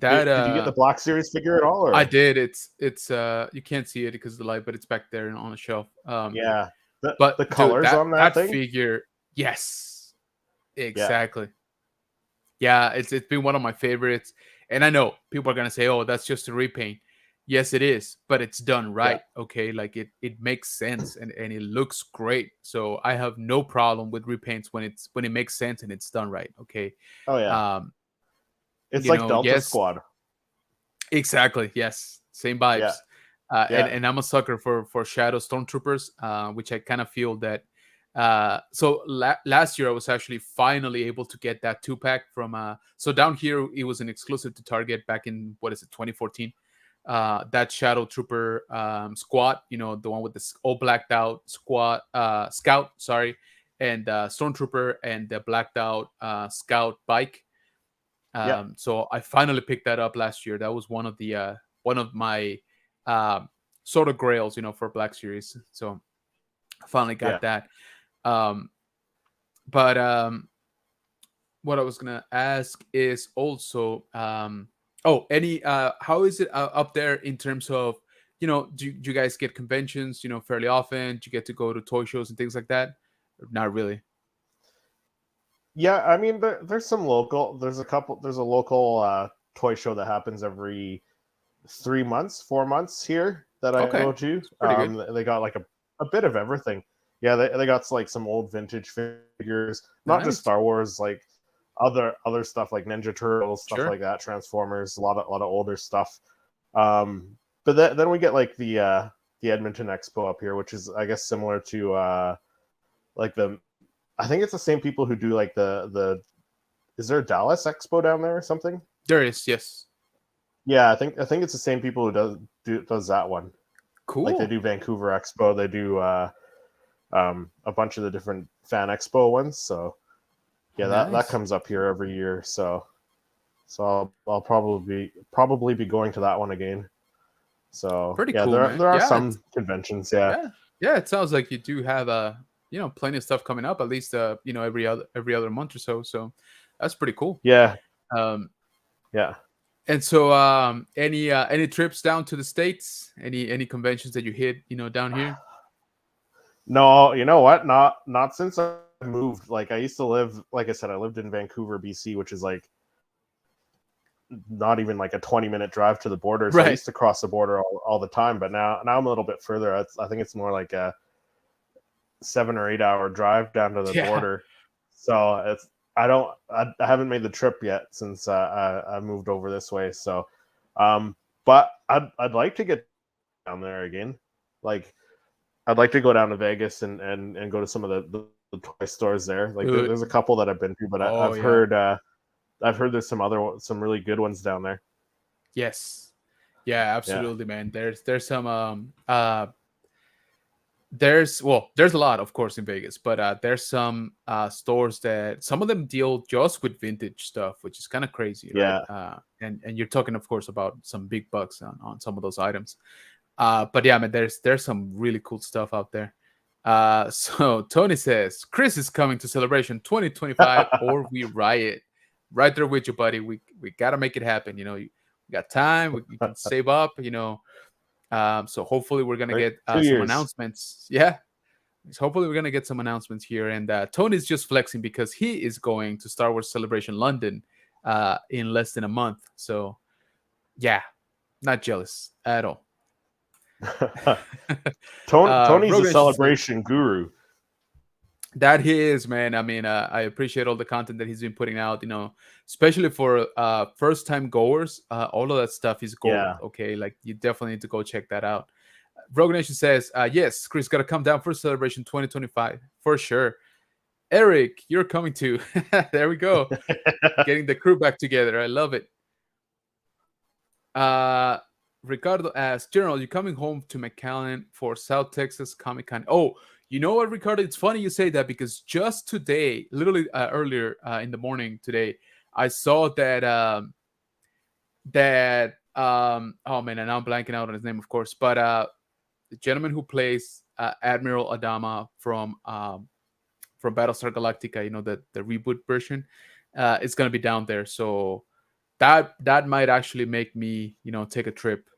you get the Black Series figure at all, I or did. It's you can't see it because of the light, but it's back there on a shelf. yeah, the But dude, colors that on that that thing? figure, yes, Yeah, exactly. Yeah, it's been one of my favorites. And I know people are gonna say, "Oh, that's just a repaint." Yes, it is, but it's done Yeah. right. Okay, like it makes sense and it looks great. So I have no problem with repaints when it makes sense and it's done right. Okay, Oh yeah. um, It's like Delta yes, Squad. exactly. Yes, same Yeah. vibes. And Yeah. and I'm a sucker for Shadow Stormtroopers, which I kind of feel that. So last year I was actually finally able to get that 2 pack from. So down here it was an exclusive to Target back in what is it 2014. That Shadow Trooper squad, the one with the all blacked out squad scout, sorry, and Stormtrooper and the blacked out scout bike. Yeah. So I finally picked that up last year. That was one of my um, sort of grails, for Black Series. So I finally got Yeah. that. Um, but what I was gonna ask is also, any how is it up there in terms of, do you guys get conventions, fairly often? Do you get to go to toy shows and things like that? Not really. Yeah, I mean, there's some local. There's a couple. There's a local toy show that happens every 3 months, 4 months here that I Okay, go to. it's pretty good. They got like a bit of everything. Yeah, they got like some old vintage figures, not just Nice. Star Wars, like other stuff like Ninja Turtles, stuff Sure. like that, Transformers, a lot of older stuff. But then we get like the Edmonton Expo up here, which is I guess similar to like the I think it's the same people who do like the is there a Dallas Expo down there or something? There is, yes. Yeah, I think it's the same people who does that one. Like they Cool. do Vancouver Expo, they do a bunch of the different fan expo ones. So yeah, that Nice. comes up here every year. So I'll probably be going to that one again. So Pretty yeah, cool, man. there are Yeah, some conventions. Yeah, yeah, yeah. It sounds like you do have plenty of stuff coming up. At least every other month or so. So that's pretty cool. yeah, Um, yeah. and so any trips down to the states? Any conventions that you hit? Down here. No, you know what? Not since I moved. Like I used to live, like I said, I lived in Vancouver, BC, which is like not even like a 20-minute drive to the border. So I used Right. to cross the border all the time, but now I'm a little bit further. I think it's more like a 7 or 8 hour drive down to the Yeah. border. So I haven't made the trip yet since I moved over this way. So, but I'd like to get down there again. Like I'd like to go down to Vegas and go to some of the toy stores there. Like there's a couple that I've been to, but Oh yeah. I've heard there's some really good ones down there. Yes. Yeah. Yeah, Absolutely, man. There's some there's a lot, of course, in Vegas, but there's some stores that some of them deal just with vintage stuff, which is kind of crazy, right? yeah. And you're talking, of course, about some big bucks on some of those items. But yeah, man, there's some really cool stuff out there. So Tony says Chris is coming to Celebration 2025 or we riot. Right there with you, buddy. We gotta make it happen. We got time. We can save up. So hopefully we're gonna Right, get two some years. announcements. Yeah, so hopefully we're gonna get some announcements here. And Tony's just flexing because he is going to Star Wars Celebration London in less than a month. So yeah, not jealous at all. Tony's a Rogan says celebration guru. that he is, man. I mean, I appreciate all the content that he's been putting out. Especially for first time goers. All of that stuff is gold. Yeah. Okay, like you definitely need to go check that out. Rogue Nation says, yes, Chris got to come down for Celebration 2025 for sure. Eric, you're coming too. There we go. Getting the crew back together. I love it. Uh, Ricardo asks, General, you coming home to McAllen for South Texas Comic Con? Oh, you know what, Ricardo? It's funny you say that because just today, literally earlier in the morning today, I saw that oh man, and I'm blanking out on his name, of course, but the gentleman who plays Admiral Adama from Battlestar Galactica, the reboot version, is gonna be down there. So that might actually make me, take a trip.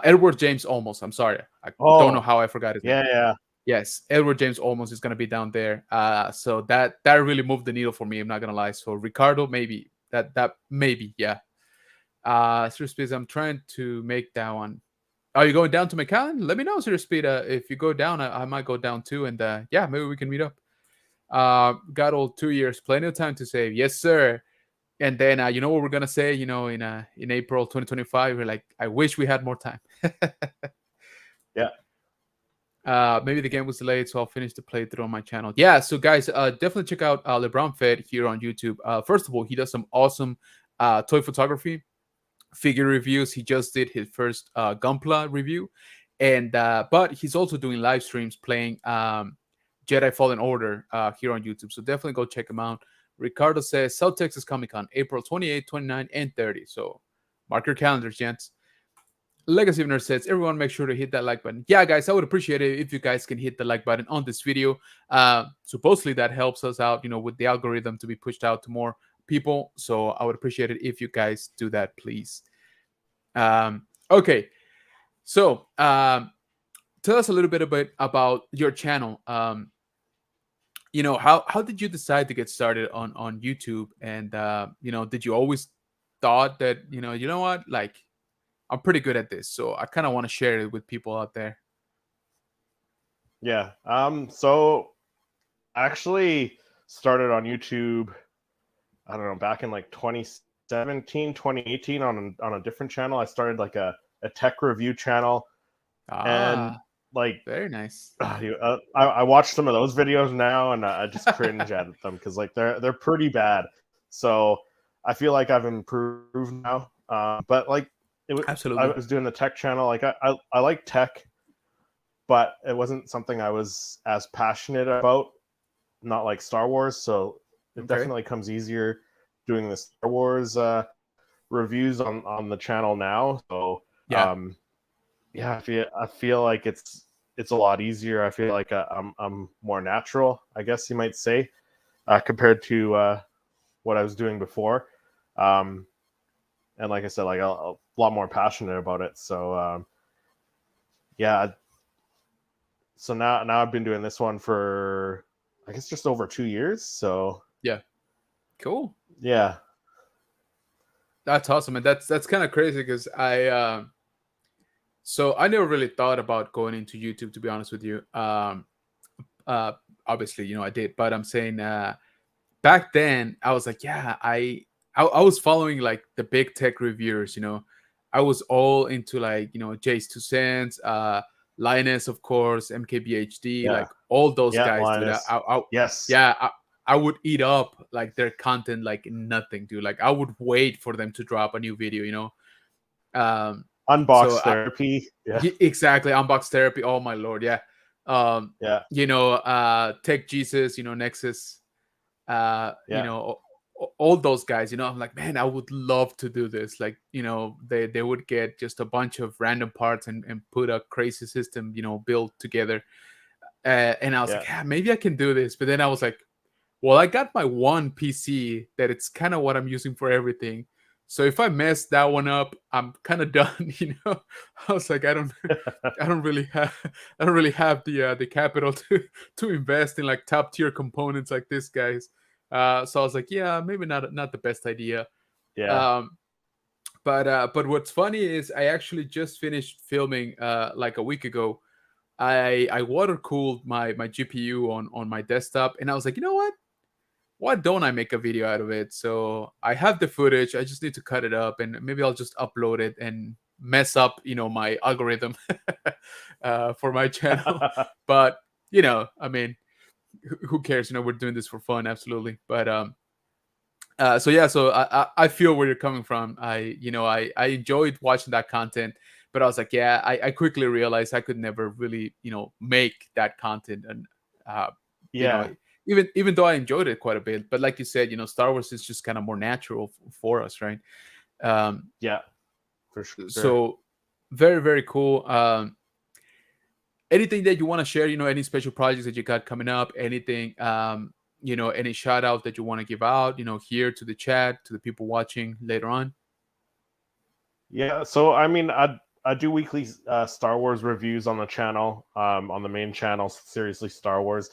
Edward James Olmos. I'm sorry, I don't know Oh, how I forgot his name. yeah, yeah. Yes, Edward James Olmos is gonna be down there. So that really moved the needle for me. I'm not gonna lie. So Ricardo, maybe that maybe, yeah. Through space, I'm trying to make that one. Are you going down to McAllen? Let me know, Sir Speed. If you go down, I might go down too, and yeah, maybe we can meet up. Got all 2 years, plenty of time to save. Yes, sir. And then you know what we're gonna say? You know, in April 2025, we're like, I wish we had more time. Yeah. Maybe the game was delayed, so I'll finish the playthrough on my channel. Yeah, so guys, definitely check out LeBron Fed here on YouTube. First of all, he does some awesome toy photography, figure reviews. He just did his first Gunpla review, and but he's also doing live streams playing Jedi Fallen Order here on YouTube. So definitely go check him out. Ricardo says South Texas Comic Con, April 28, 29, and 30. So mark your calendars, gents. Legacy of Nerd says, everyone make sure to hit that like button. Yeah, guys, I would appreciate it if you guys can hit the like button on this video. Supposedly that helps us out, you know, with the algorithm to be pushed out to more people. So I would appreciate it if you guys do that, please. Okay, so tell us a little bit about your channel. You know, how did you decide to get started on YouTube? And you know, did you always thought that you know what, like I'm pretty good at this, so I kind of want to share it with people out there. Yeah. So I actually started on YouTube, I don't know, back in like 2017, 2018 on a different channel. I started like a tech review channel, and Ah, like very nice. I watch some of those videos now, and I just cringe at them because like they're pretty bad. So I feel like I've improved now. But like I Absolutely. was doing the tech channel. Like I like tech, but it wasn't something I was as passionate about. Not like Star Wars, so it Okay. definitely comes easier doing the Star Wars reviews on the channel now. So Yeah. yeah, I feel like it's a lot easier. I feel like I'm more natural, I guess you might say, compared to what I was doing before. Um, and like I said, like a lot more passionate about it. So yeah, so now I've been doing this one for I guess just over 2 years. So Yeah. Cool. yeah, That's awesome, and that's kind of crazy because I never really thought about going into YouTube, to be honest with you. Uh, Obviously, you know, I did, but I'm saying back then I was like, yeah, I was following like the big tech reviewers, you know. I was all into like, you know, Jay's Two Cents, Linus, of course, MKBHD, yeah, like all those yeah, guys, dude. Linus. Yes. Yeah, I would eat up like their content like nothing, dude. Like I would wait for them to drop a new video, you know. Um, so Unbox therapy. Yeah, exactly, unbox therapy. Oh my lord, yeah. Um, yeah, you know, Tech Jesus, you know, Nexus, you yeah, know, all those guys, you know. I'm like, man, I would love to do this. Like, you know, they would get just a bunch of random parts and put a crazy system, you know, built together. And I was yeah. like, yeah, maybe I can do this. But then I was like, well, I got my one PC that it's kind of what I'm using for everything. So if I mess that one up, I'm kind of done, you know. I was like, I don't really have, I don't really have the capital to invest in like top tier components like this, guys. So I was like, yeah, maybe not the best idea. Yeah. Um, but what's funny is I actually just finished filming like a week ago. I water cooled my GPU on my desktop, and I was like, you know what? Why don't I make a video out of it? So I have the footage. I just need to cut it up, and maybe I'll just upload it and mess up, you know, my algorithm for my channel. But you know, I mean, who cares? You know, we're doing this for fun, absolutely. But so yeah, so I feel where you're coming from. I enjoyed watching that content, but I was like, yeah, I quickly realized I could never really, you know, make that content, and you know, Yeah. even though I enjoyed it quite a bit, but like you said, you know, Star Wars is just kind of more natural for us, right? Um, Yeah. For sure. so very cool. Anything that you want to share, you know, any special projects that you got coming up, anything, you know, any shout out that you want to give out, you know, here to the chat, to the people watching later on. Yeah. So I mean, I do weekly Star Wars reviews on the channel, on the main channel, seriously Star Wars.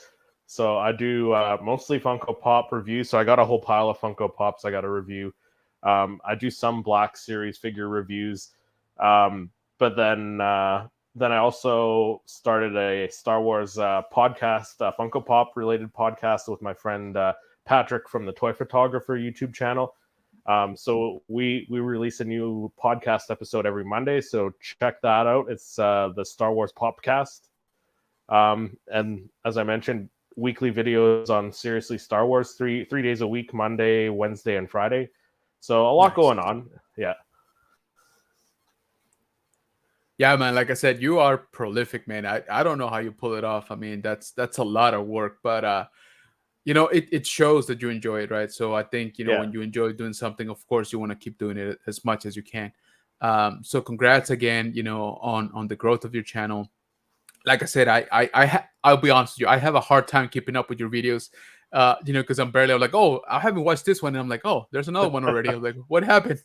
So I do mostly Funko Pop reviews. So I got a whole pile of Funko Pops I got to review. I do some Black Series figure reviews, but but then I also started a Star Wars podcast, Funko Pop related podcast with my friend Patrick from the Toy Photographer YouTube channel. So we release a new podcast episode every Monday. So check that out. It's the Star Wars Popcast. And as I mentioned, weekly videos on Seriously Star Wars, three days a week, Monday, Wednesday, and Friday. So a lot Nice. going on. Yeah. Yeah, man. Like I said, you are prolific, man. I don't know how you pull it off. I mean, that's a lot of work, but it shows that you enjoy it, right? So I think Yeah. when you enjoy doing something, of course you want to keep doing it as much as you can. So congrats again, on the growth of your channel. Like I said, I'll be honest with you, I have a hard time keeping up with your videos. Because I'm like, oh, I haven't watched this one, and I'm like, oh, there's another one already. I'm like, what happened?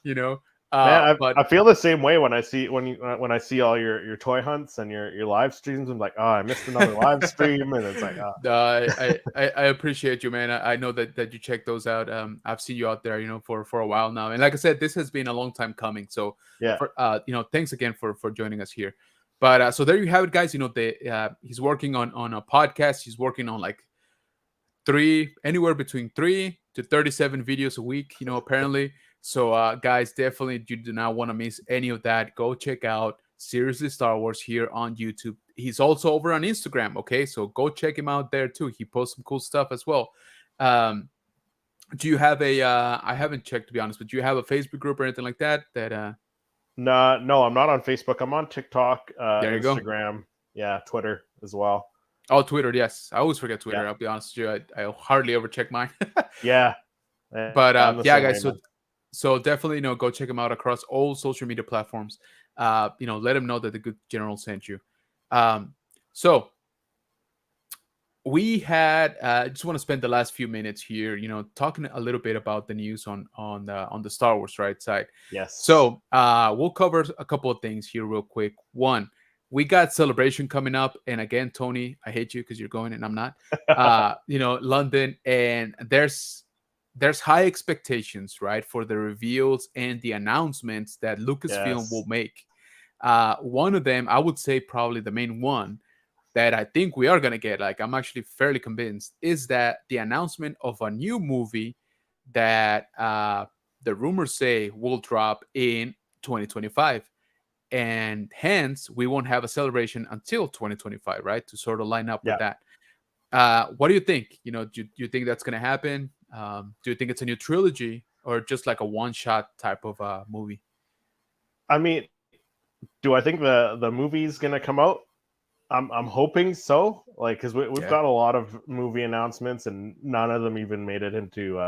you know, Man, but I feel the same way when I see when I see all your toy hunts and your live streams. I'm like, oh, I missed another live stream, and it's like, I appreciate you, man. I know that you check those out. I've seen you out there, for a while now, and like I said, this has been a long time coming. So, yeah, for thanks again for joining us here. But so there you have it, guys. He's working on a podcast. He's working on like anywhere between 3 to 37 videos a week. Apparently. So, guys, definitely you do not want to miss any of that. Go check out Seriously Star Wars here on YouTube. He's also over on Instagram. Okay, so go check him out there too. He posts some cool stuff as well. Um, do you have a? I haven't checked, to be honest, but do you have a Facebook group or anything like that? no, I'm not on Facebook. I'm on TikTok, There you go. Instagram, yeah, Twitter as well. Oh, Twitter. Yes, I always forget Twitter. Yeah, I'll be honest with you. I hardly ever check mine. yeah, But I'm the yeah, same guys. way, So man. so definitely go check him out across all social media platforms. Let him know that the good general sent you. Um, so we had just want to spend the last few minutes here, talking a little bit about the news on the Star Wars right side. Yes. So we'll cover a couple of things here real quick. One, we got Celebration coming up, and again, Tony, I hate you because you're going and I'm not. London, and there's high expectations, right, for the reveals and the announcements that Lucasfilm will Yes. make. One of them, I would say, probably the main one that I think we are gonna get, like I'm actually fairly convinced, is that the announcement of a new movie that the rumors say will drop in 2025, and hence we won't have a celebration until 2025, right? To sort of line up with Yeah. that. What do you think? Do you think that's gonna happen? Do you think it's a new trilogy or just like a one-shot type of movie? I mean, do I think the movie's gonna come out? I'm hoping so. Like, because we've Yeah. got a lot of movie announcements, and none of them even made it into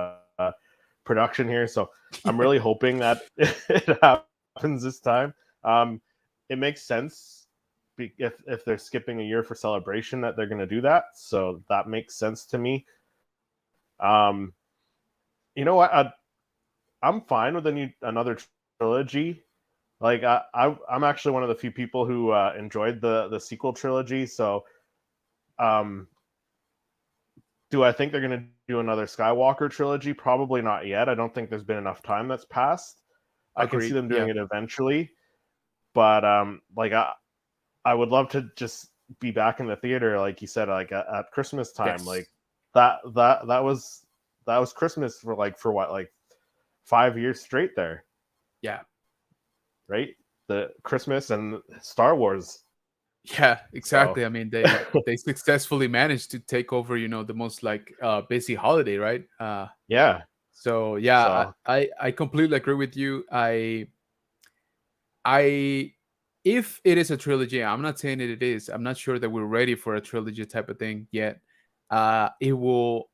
production here. So I'm really hoping that it happens this time. Um, it makes sense if they're skipping a year for Celebration that they're going to do that. So that makes sense to me. Um, you know what? I'm fine with another trilogy. Like I'm actually one of the few people who enjoyed the sequel trilogy. So, um, do I think they're going to do another Skywalker trilogy? Probably not yet. I don't think there's been enough time that's passed. I can see Agreed. them doing Yeah. it eventually, but like I would love to just be back in the theater, like you said, like at Christmas time. Yes. Like that was Christmas for what, like 5 years straight there, Yeah. right? The Christmas and Star Wars. Yeah, So exactly. I mean, they successfully managed to take over, the most like busy holiday, right? yeah, So yeah, so I completely agree with you. I if it is a trilogy, I'm not saying that it is. I'm not sure that we're ready for a trilogy type of thing yet. It will.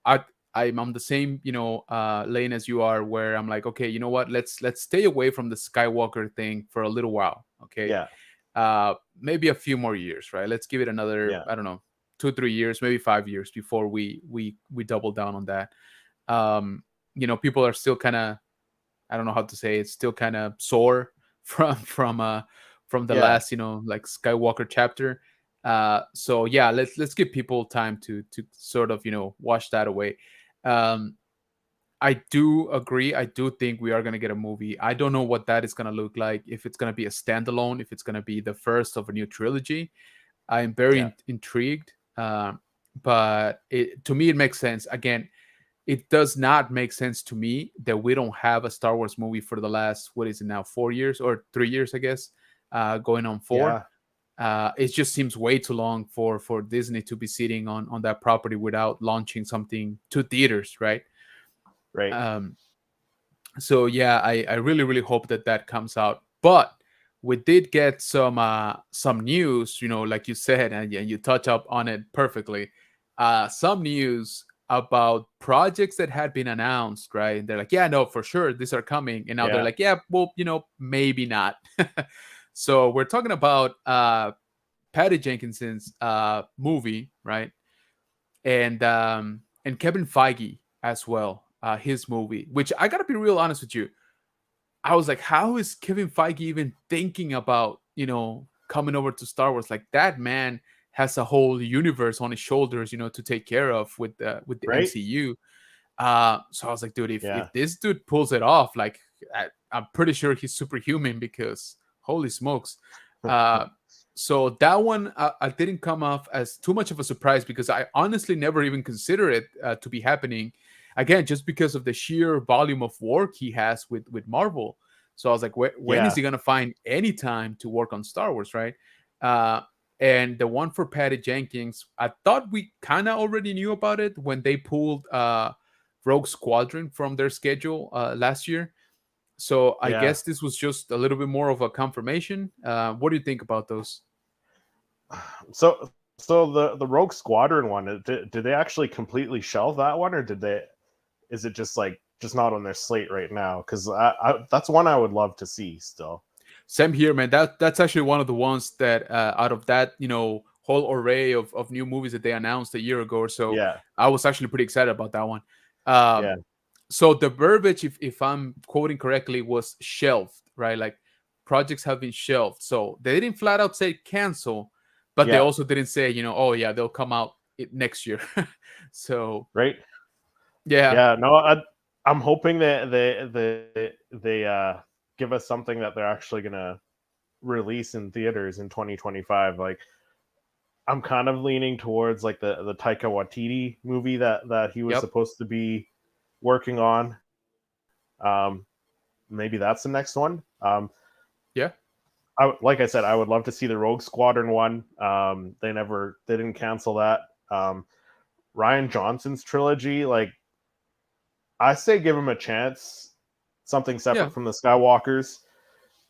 I'm on the same lane as you are, where I'm like, okay, you know what? Let's stay away from the Skywalker thing for a little while. Okay, yeah, maybe a few more years, right? Let's give it another, yeah, I don't know, 2 3 years, maybe 5 years before we double down on that. Um, people are still kind of, I don't know how to say, it's still kind of sore from the yeah. last like Skywalker chapter. So yeah, let's give people time to sort of wash that away. Um, I do agree. I do think we are gonna get a movie. I don't know what that is gonna look like. If it's gonna be a standalone, if it's gonna be the first of a new trilogy. I'm very Yeah, intrigued. But to me, it makes sense. Again, it does not make sense to me that we don't have a Star Wars movie for the last, what is it now, 4 years or 3 years, I guess, going on four. yeah, It just seems way too long for Disney to be sitting on that property without launching something to theaters, right? right. Um, so yeah, I really really hope that that comes out. But we did get some news, like you said, and you touch up on it perfectly. Some news about projects that had been announced, right? And they're like, yeah, no, for sure, these are coming, and now they're Yeah, like, yeah, well, maybe not. So we're talking about Patty Jenkinson's movie, right? And Kevin Feige as well, his movie. Which I gotta be real honest with you, I was like, how is Kevin Feige even thinking about coming over to Star Wars? Like that man has a whole universe on his shoulders, to take care of with the right. MCU. So I was like, dude, if Yeah, this dude pulls it off, like I'm pretty sure he's superhuman because holy smokes. Uh, so that one I didn't come off as too much of a surprise because I honestly never even consider it to be happening. Again, just because of the sheer volume of work he has with Marvel. So I was like, when is yeah, he gonna find any time to work on Star Wars, right? Uh, and the one for Patty Jenkins, I thought we kind of already knew about it when they pulled Rogue Squadron from their schedule last year. So I yeah. guess this was just a little bit more of a confirmation. What do you think about those? So the Rogue Squadron one, did they actually completely shelve that one, or did they? Is it just like just not on their slate right now? Because that's one I would love to see still. Same here, man. That's actually one of the ones that out of that whole array of new movies that they announced a year ago or so, Yeah, I was actually pretty excited about that one. Um, yeah, so the verbiage, if I'm quoting correctly, was shelved, right? Like projects have been shelved. So they didn't flat out say cancel, but they yeah. also didn't say, oh yeah, they'll come out next year. So Right. yeah, Yeah. No, I'm hoping that they give us something that they're actually gonna release in theaters in 2025. Like I'm kind of leaning towards like the Taika Waititi movie that he was yep, supposed to be working on. Um, Maybe that's the next one. yeah, Like I said, I would love to see the Rogue Squadron one. They didn't cancel that. Ryan Johnson's trilogy, like I say, give him a chance. Something yeah. separate from the Skywalkers,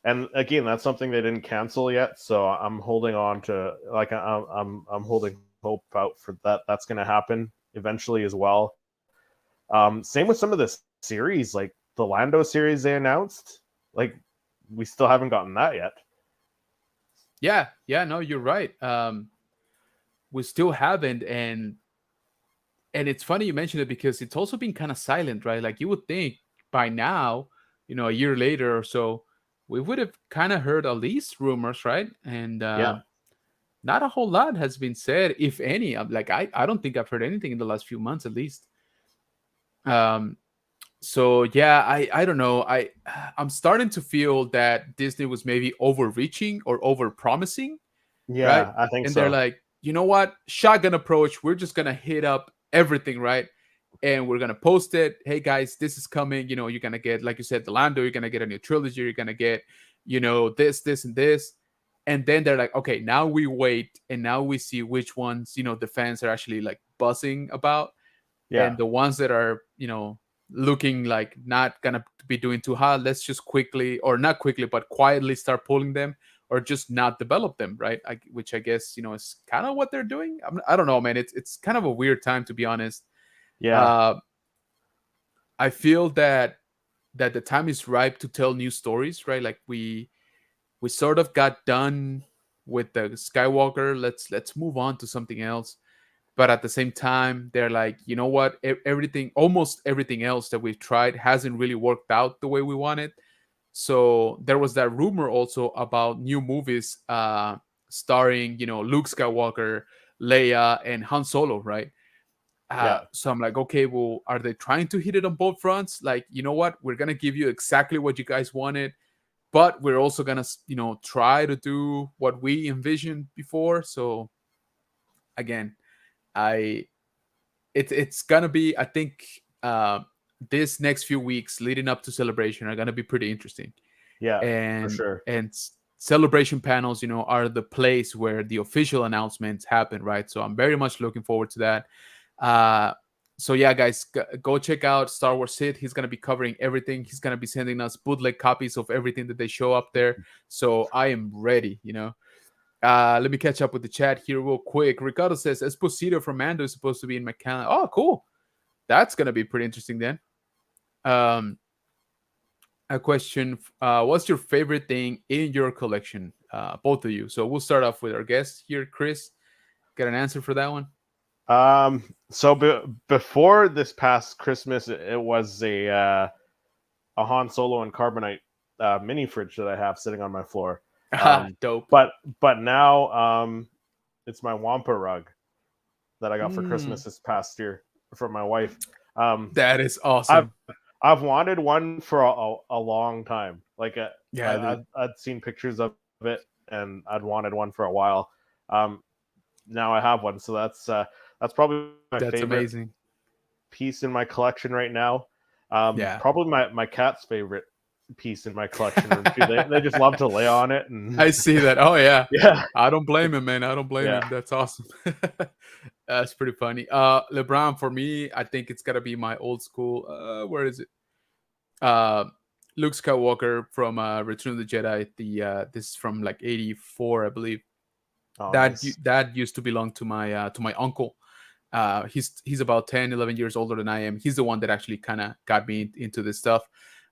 and again, that's something they didn't cancel yet. So I'm holding on to like I'm holding hope out for that. That's going to happen eventually as well. Same with some of the series, like the Lando series they announced. Like we still haven't gotten that yet. Yeah, yeah, no, you're right. We still haven't, and it's funny you mentioned it because it's also been kind of silent, right? Like you would think by now, a year later or so, we would have kind of heard at least rumors, right? And Yeah, not a whole lot has been said, if any. Like I don't think I've heard anything in the last few months, at least. Um, so yeah, I don't know. I'm starting to feel that Disney was maybe overreaching or over promising, right? yeah, I think And they're so. like, you know what? Shotgun approach. We're just gonna hit up everything, right? And we're gonna post it. Hey guys, this is coming. You're gonna get, like you said, the Lando. You're gonna get a new trilogy. You're gonna get, this, and this. And then they're like, okay, now we wait, and now we see which ones the fans are actually like buzzing about, and Yeah, the ones that are looking like not gonna be doing too hot, let's just quickly, or not quickly but quietly, start pulling them, or just not develop them, right? Which I guess is kind of what they're doing. I don't know, man. It's kind of a weird time, to be honest. yeah, uh I feel that the time is ripe to tell new stories, right? Like we sort of got done with the Skywalker. Let's move on to something else. But at the same time, they're like, you know what? Everything, almost everything else that we've tried hasn't really worked out the way we wanted. So there was that rumor also about new movies starring Luke Skywalker, Leia, and Han Solo, right? Yeah. So I'm like, okay, well, are they trying to hit it on both fronts? Like, you know what? We're gonna give you exactly what you guys wanted, but we're also gonna, try to do what we envisioned before. So again, I it's gonna be, I think, this next few weeks leading up to celebration are gonna be pretty interesting. Yeah, for and sure. and celebration panels, are the place where the official announcements happen, right? So I'm very much looking forward to that. uh so yeah, guys, go check out Star Wars Sid. He's going to be covering everything. He's going to be sending us bootleg copies of everything that they show up there. So I am ready, let me catch up with the chat here real quick. Ricardo says Esposito from Mando is supposed to be in McAllen. Oh, cool. That's going to be pretty interesting then. um a question. What's your favorite thing in your collection? Both of you. So we'll start off with our guest here, Chris. Got an answer for that one? So before this past Christmas, it was a Han Solo and Carbonite mini fridge that I have sitting on my floor. Ah, Um, dope. but now it's my Wampa rug that I got for Mm, Christmas this past year from my wife. Um, that is I've awesome. I've wanted one for a long time. Like Yeah, dude. I'd seen pictures of it and I'd wanted one for a while. Um, Now I have one, so that's probably my That's favorite amazing. piece in my collection right now. Yeah. Probably my cat's favorite piece in my collection room too. They just love to lay on it and I see that. Oh yeah. yeah, I don't blame him, man. I don't blame yeah, him. That's awesome. That's pretty funny. LeBron, for me, I think it's gotta be my old school. Where is it? Uh, Luke Skywalker from Return of the Jedi. This is from like '84, I believe. oh That nice, that used to belong to my uncle. He's about 10, 11 years older than I am. He's the one that actually kind of got me into this stuff.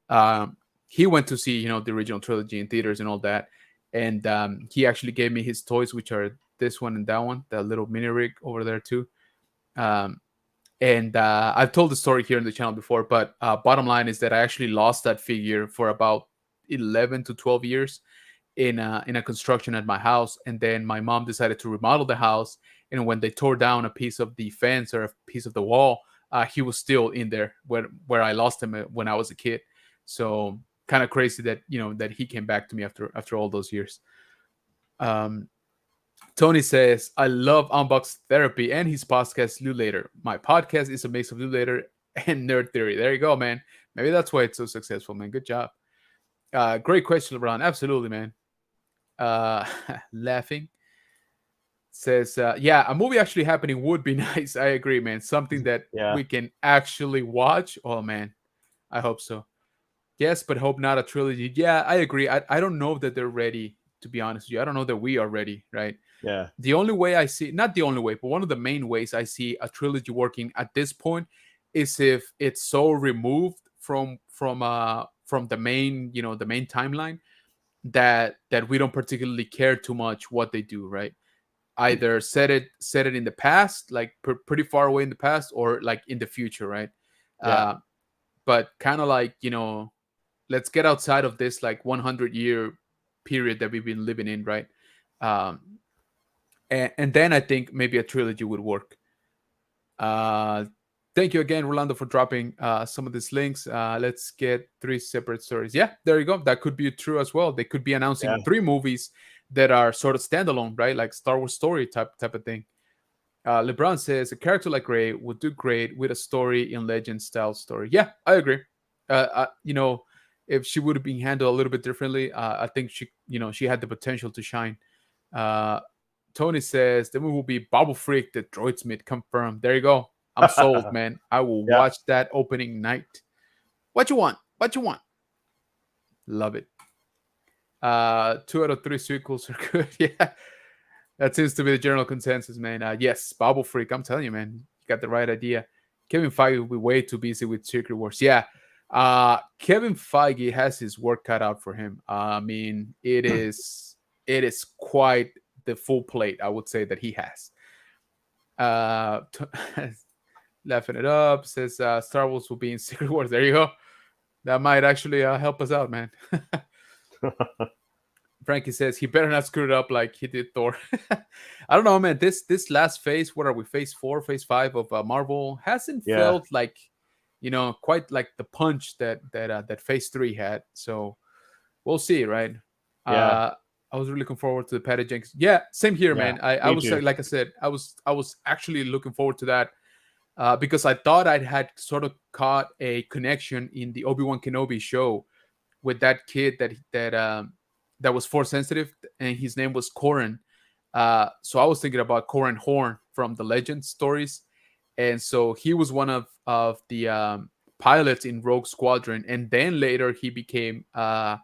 Um, he went to see, the original trilogy in theaters and all that, and he actually gave me his toys, which are this one and that one, that little mini rig over there too. Um, and I've told the story here in the channel before, but bottom line is that I actually lost that figure for about 11 to 12 years in a construction at my house, and then my mom decided to remodel the house. And when they tore down a piece of the fence or a piece of the wall, he was still in there where I lost him when I was a kid. So kind of crazy that that he came back to me after all those years. Um, Tony says, I love Unbox Therapy and his podcast, Lou Later. My podcast is a mix of Lou Later and Nerd Theory. There you go, man. Maybe that's why it's so successful, man. Good job. Great question, LeBron. Absolutely, man. Uh, Laughing says, yeah, a movie actually happening would be nice. I agree, man. Something that yeah, we can actually watch. Oh, man. I hope so. Yes, but hope not a trilogy. Yeah, I agree. I don't know that they're ready, to be honest with you. I don't know that we are ready, right? yeah, The only way I see, not the only way, but one of the main ways I see a trilogy working at this point is if it's so removed from the main, the main timeline that we don't particularly care too much what they do, right? Either set it in the past, like pretty far away in the past, or like in the future, right? yeah, uh but kind of like, let's get outside of this like 100-year period that we've been living in, right? Um and, and then I think maybe a trilogy would work. uh Thank you again, Rolando, for dropping some of these links. Let's get three separate stories. Yeah, there you go. That could be true as well. They could be announcing yeah. three movies that are sort of standalone, right? Like Star Wars story type of thing. LeBron says a character like Rey would do great with a story in Legend style story. Yeah, I agree. If she would have been handled a little bit differently, I think she had the potential to shine. Uh, Tony says the movie will be Babu Freak, the Droidsmith confirmed. There you go. I'm sold, man. I will Yeah, watch that opening night. What you want? What you want? Love it. 2 out of 3 sequels are good. Yeah, that seems to be the general consensus, man. Yes, Babu Freak. I'm telling you, man, you got the right idea. Kevin Feige will be way too busy with Secret Wars. Yeah, Kevin Feige has his work cut out for him. I mean, it is quite the full plate, I would say, that he has. Uh, Laughing it up says Star Wars will be in Secret Wars. There you go. That might actually help us out, man. Frankie says he better not screw it up like he did Thor. I don't know, man. This last phase, what are we? Phase 4, phase 5 of Marvel hasn't Yeah, felt like, quite like the punch that phase 3 had. So we'll see, right? yeah, Uh, I was really looking forward to the Patty Jenkins. Yeah, same here, yeah. man. I Me was too. like I said, I was actually looking forward to that because I thought I had sort of caught a connection in the Obi-Wan Kenobi show with that kid that was force sensitive, and his name was Corin. So I was thinking about Corin Horn from the Legend stories, and so he was one of the pilots in Rogue Squadron, and then later he became a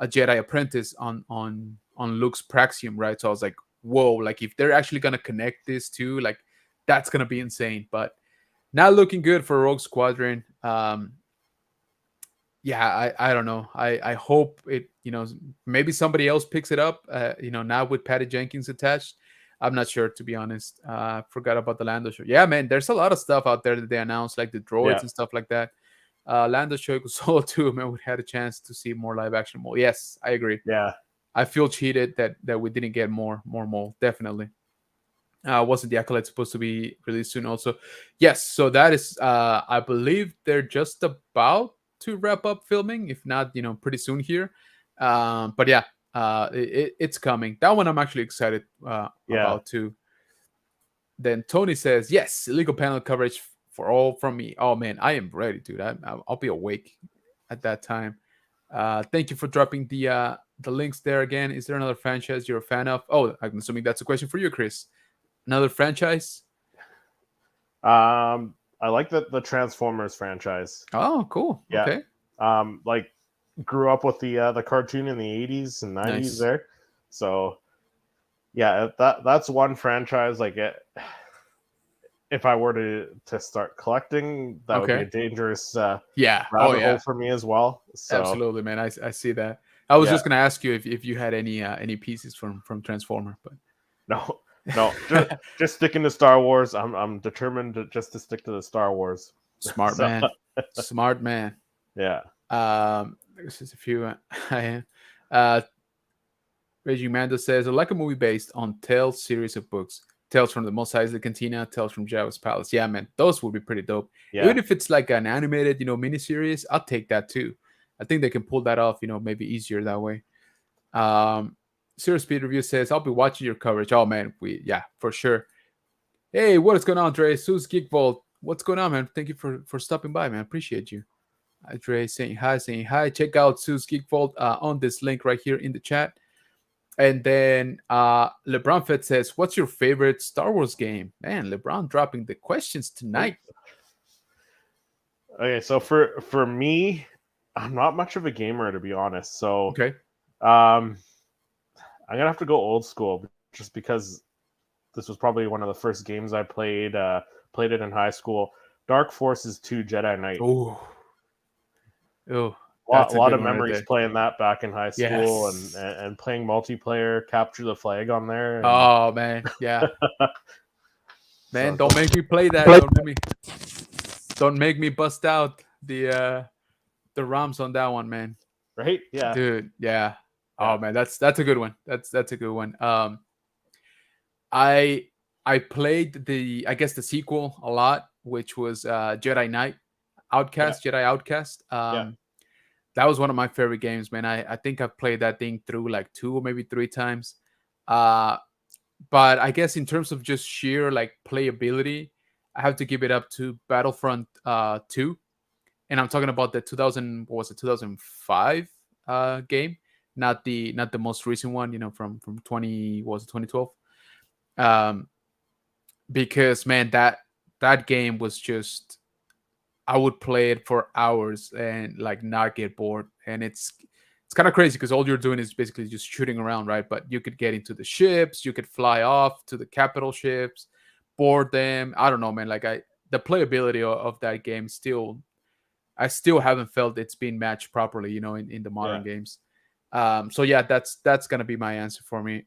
Jedi apprentice on Luke's Praxium, right? So I was like, whoa, like if they're actually gonna connect this too, like that's gonna be insane. But not looking good for Rogue Squadron. Yeah, I don't know. I hope it, maybe somebody else picks it up. Now with Patty Jenkins attached. I'm not sure, to be honest. Forgot about the Lando show. Yeah, man, there's a lot of stuff out there that they announced, like the droids Yeah, and stuff like that. Lando show Solo too, man. We had a chance to see more live action Mole. Yes, I agree. yeah, I feel cheated that we didn't get more Mole. Definitely. Wasn't the Acolyte supposed to be released soon? Also, yes. So that is, I believe they're just about to wrap up filming, if not, pretty soon here. But yeah, it's coming. That one I'm actually excited yeah, about too. Then Tony says, yes, illegal panel coverage for all from me. Oh man, I am ready, dude. I'll be awake at that time. Thank you for dropping the links there again. Is there another franchise you're a fan of? Oh, I'm assuming that's a question for you, Chris. Another franchise? I like the Transformers franchise. Oh, cool. Yeah, Okay. like grew up with the cartoon in the 80s and 90s Nice. there, so yeah, that's one franchise. Like if I were to start collecting, that would be a Okay. dangerous Yeah. Oh, rabbit hole yeah. for me as well. So Absolutely, man. I see that. I was yeah, just gonna ask you if you had any pieces from Transformer, but no, no, just sticking to Star Wars. I'm determined just to stick to the Star Wars. smart So man. Smart man. yeah, There's just a few. uh, Reggie Mando says, I like a movie based on Tales series of books. Tales from the Mos Eisley Cantina, Tales from Jabba's Palace. Yeah, man, those would be pretty dope. yeah, Even if it's like an animated, miniseries, I'll take that too. I think they can pull that off, maybe easier that way. Um, Serious Speed Review says, I'll be watching your coverage. Oh man, yeah, for sure. Hey, what is going on, Dre? Sue's Geek Vault. What's going on, man? Thank you for stopping by, man. Appreciate you. Dre saying hi, saying hi. Check out Sue's Geek Vault on this link right here in the chat. And then LeBron Fett says, what's your favorite Star Wars game? Man, LeBron dropping the questions oh, tonight. okay. So for me, I'm not much of a gamer, to be honest. So Okay. um, I'm gonna have to go old school, just because this was probably one of the first games I played. Played it in high school. Dark Forces 2 Jedi Knight. Oh, oh, A that's a lot good of one right memories there. playing that back in high school, Yes. and playing multiplayer, capture the flag on there, and Oh, man. Yeah. Man, so don't make me play that. Don't make me bust out the ROMs on that one, man. right, yeah, Dude, yeah. Oh yeah, man, that's a good one. That's a good one. I I played I guess the sequel a lot, which was Jedi Knight yeah, Outcast, Jedi Outcast. yeah, That was one of my favorite games, man. I think I've played that thing through like two or maybe three times. Uh but I guess in terms of just sheer like playability, I have to give it up to Battlefront 2. And I'm talking about the 2000, what was it, 2005 game, not the most recent one, from 20, what was it, 2012. Um, because man, that game was just, I would play it for hours and like not get bored. And it's kind of crazy because all you're doing is basically just shooting around, right? But you could get into the ships, you could fly off to the capital ships, board them. I don't know, man. Like the playability of that game still, I still haven't felt it's been matched properly, in the yeah. modern games. So yeah, that's gonna be my answer for me.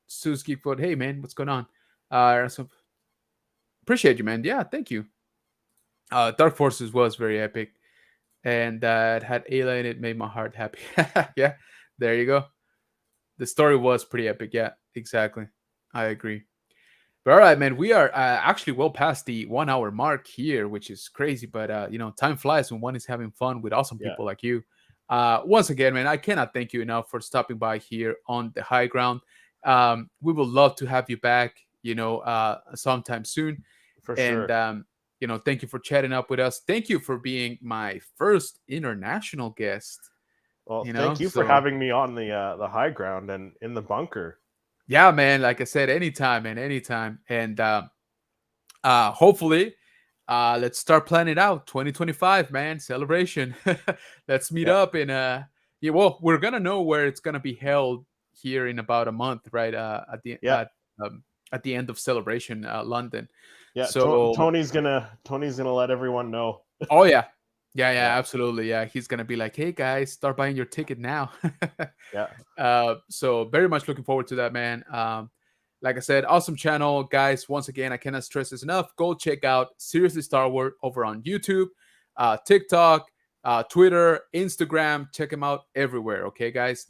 Suzuki Foot, hey man, what's going on? So appreciate you, man. Yeah, thank you. Dark Forces was very epic, and that had Ayla in it made my heart happy. Yeah, There you go. The story was pretty epic. Yeah, exactly. I agree. But all right, man, we are actually well past the 1 hour mark here, which is crazy. But time flies when one is having fun with awesome Yeah, people like you. Once again, man, I cannot thank you enough for stopping by here on the high ground. We would love to have you back, sometime soon. for And sure. thank you for chatting up with us. Thank you for being my first international guest. Well, thank you for So having me on the high ground and in the bunker. yeah, man, like I said, anytime, man, anytime. And hopefully, let's start planning out 2025, man, celebration. Let's meet Yeah, up in yeah, well, we're gonna know where it's gonna be held here in about a month, right? yeah, At the end of celebration, London. yeah. So Tony's gonna let everyone know. oh yeah. Yeah, Yeah, yeah, absolutely. Yeah, he's gonna be like, "Hey guys, start buying your ticket now." yeah, So very much looking forward to that, man. Like I said, awesome channel, guys. Once again, I cannot stress this enough. Go check out Seriously Star Wars over on YouTube, TikTok, Twitter, Instagram. Check him out everywhere. Okay, guys.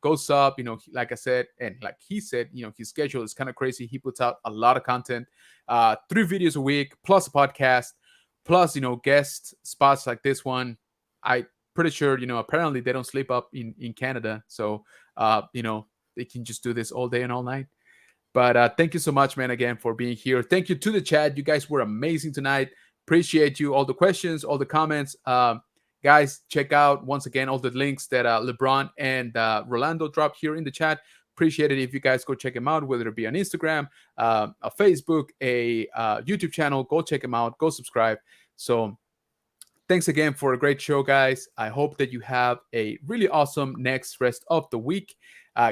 Go sub. Like I said, and like he said, his schedule is kind of crazy. He puts out a lot of content, 3 videos a week, plus a podcast, plus guest spots like this one. I pretty sure apparently they don't sleep up in Canada, so they can just do this all day and all night. But thank you so much, man, again for being here. Thank you to the chat. You guys were amazing tonight. Appreciate you, all the questions, all the comments. Guys, check out once again all the links that LeBron and Rolando dropped here in the chat. Appreciate it if you guys go check them out, whether it be on Instagram, a Facebook, a YouTube channel. Go check them out. Go subscribe. So thanks again for a great show, guys. I hope that you have a really awesome next rest of the week.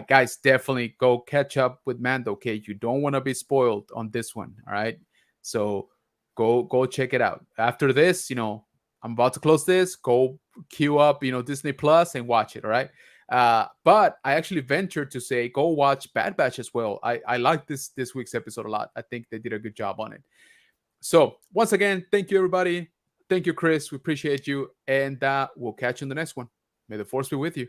Guys, definitely go catch up with Mando. Okay, you don't want to be spoiled on this one. All right, so go check it out. After this, I'm about to close this. Go queue up, Disney Plus and watch it. All right. But I actually ventured to say go watch Bad Batch as well. I like this week's episode a lot. I think they did a good job on it. So once again, thank you everybody. Thank you, Chris. We appreciate you, and we'll catch you in the next one. May the force be with you.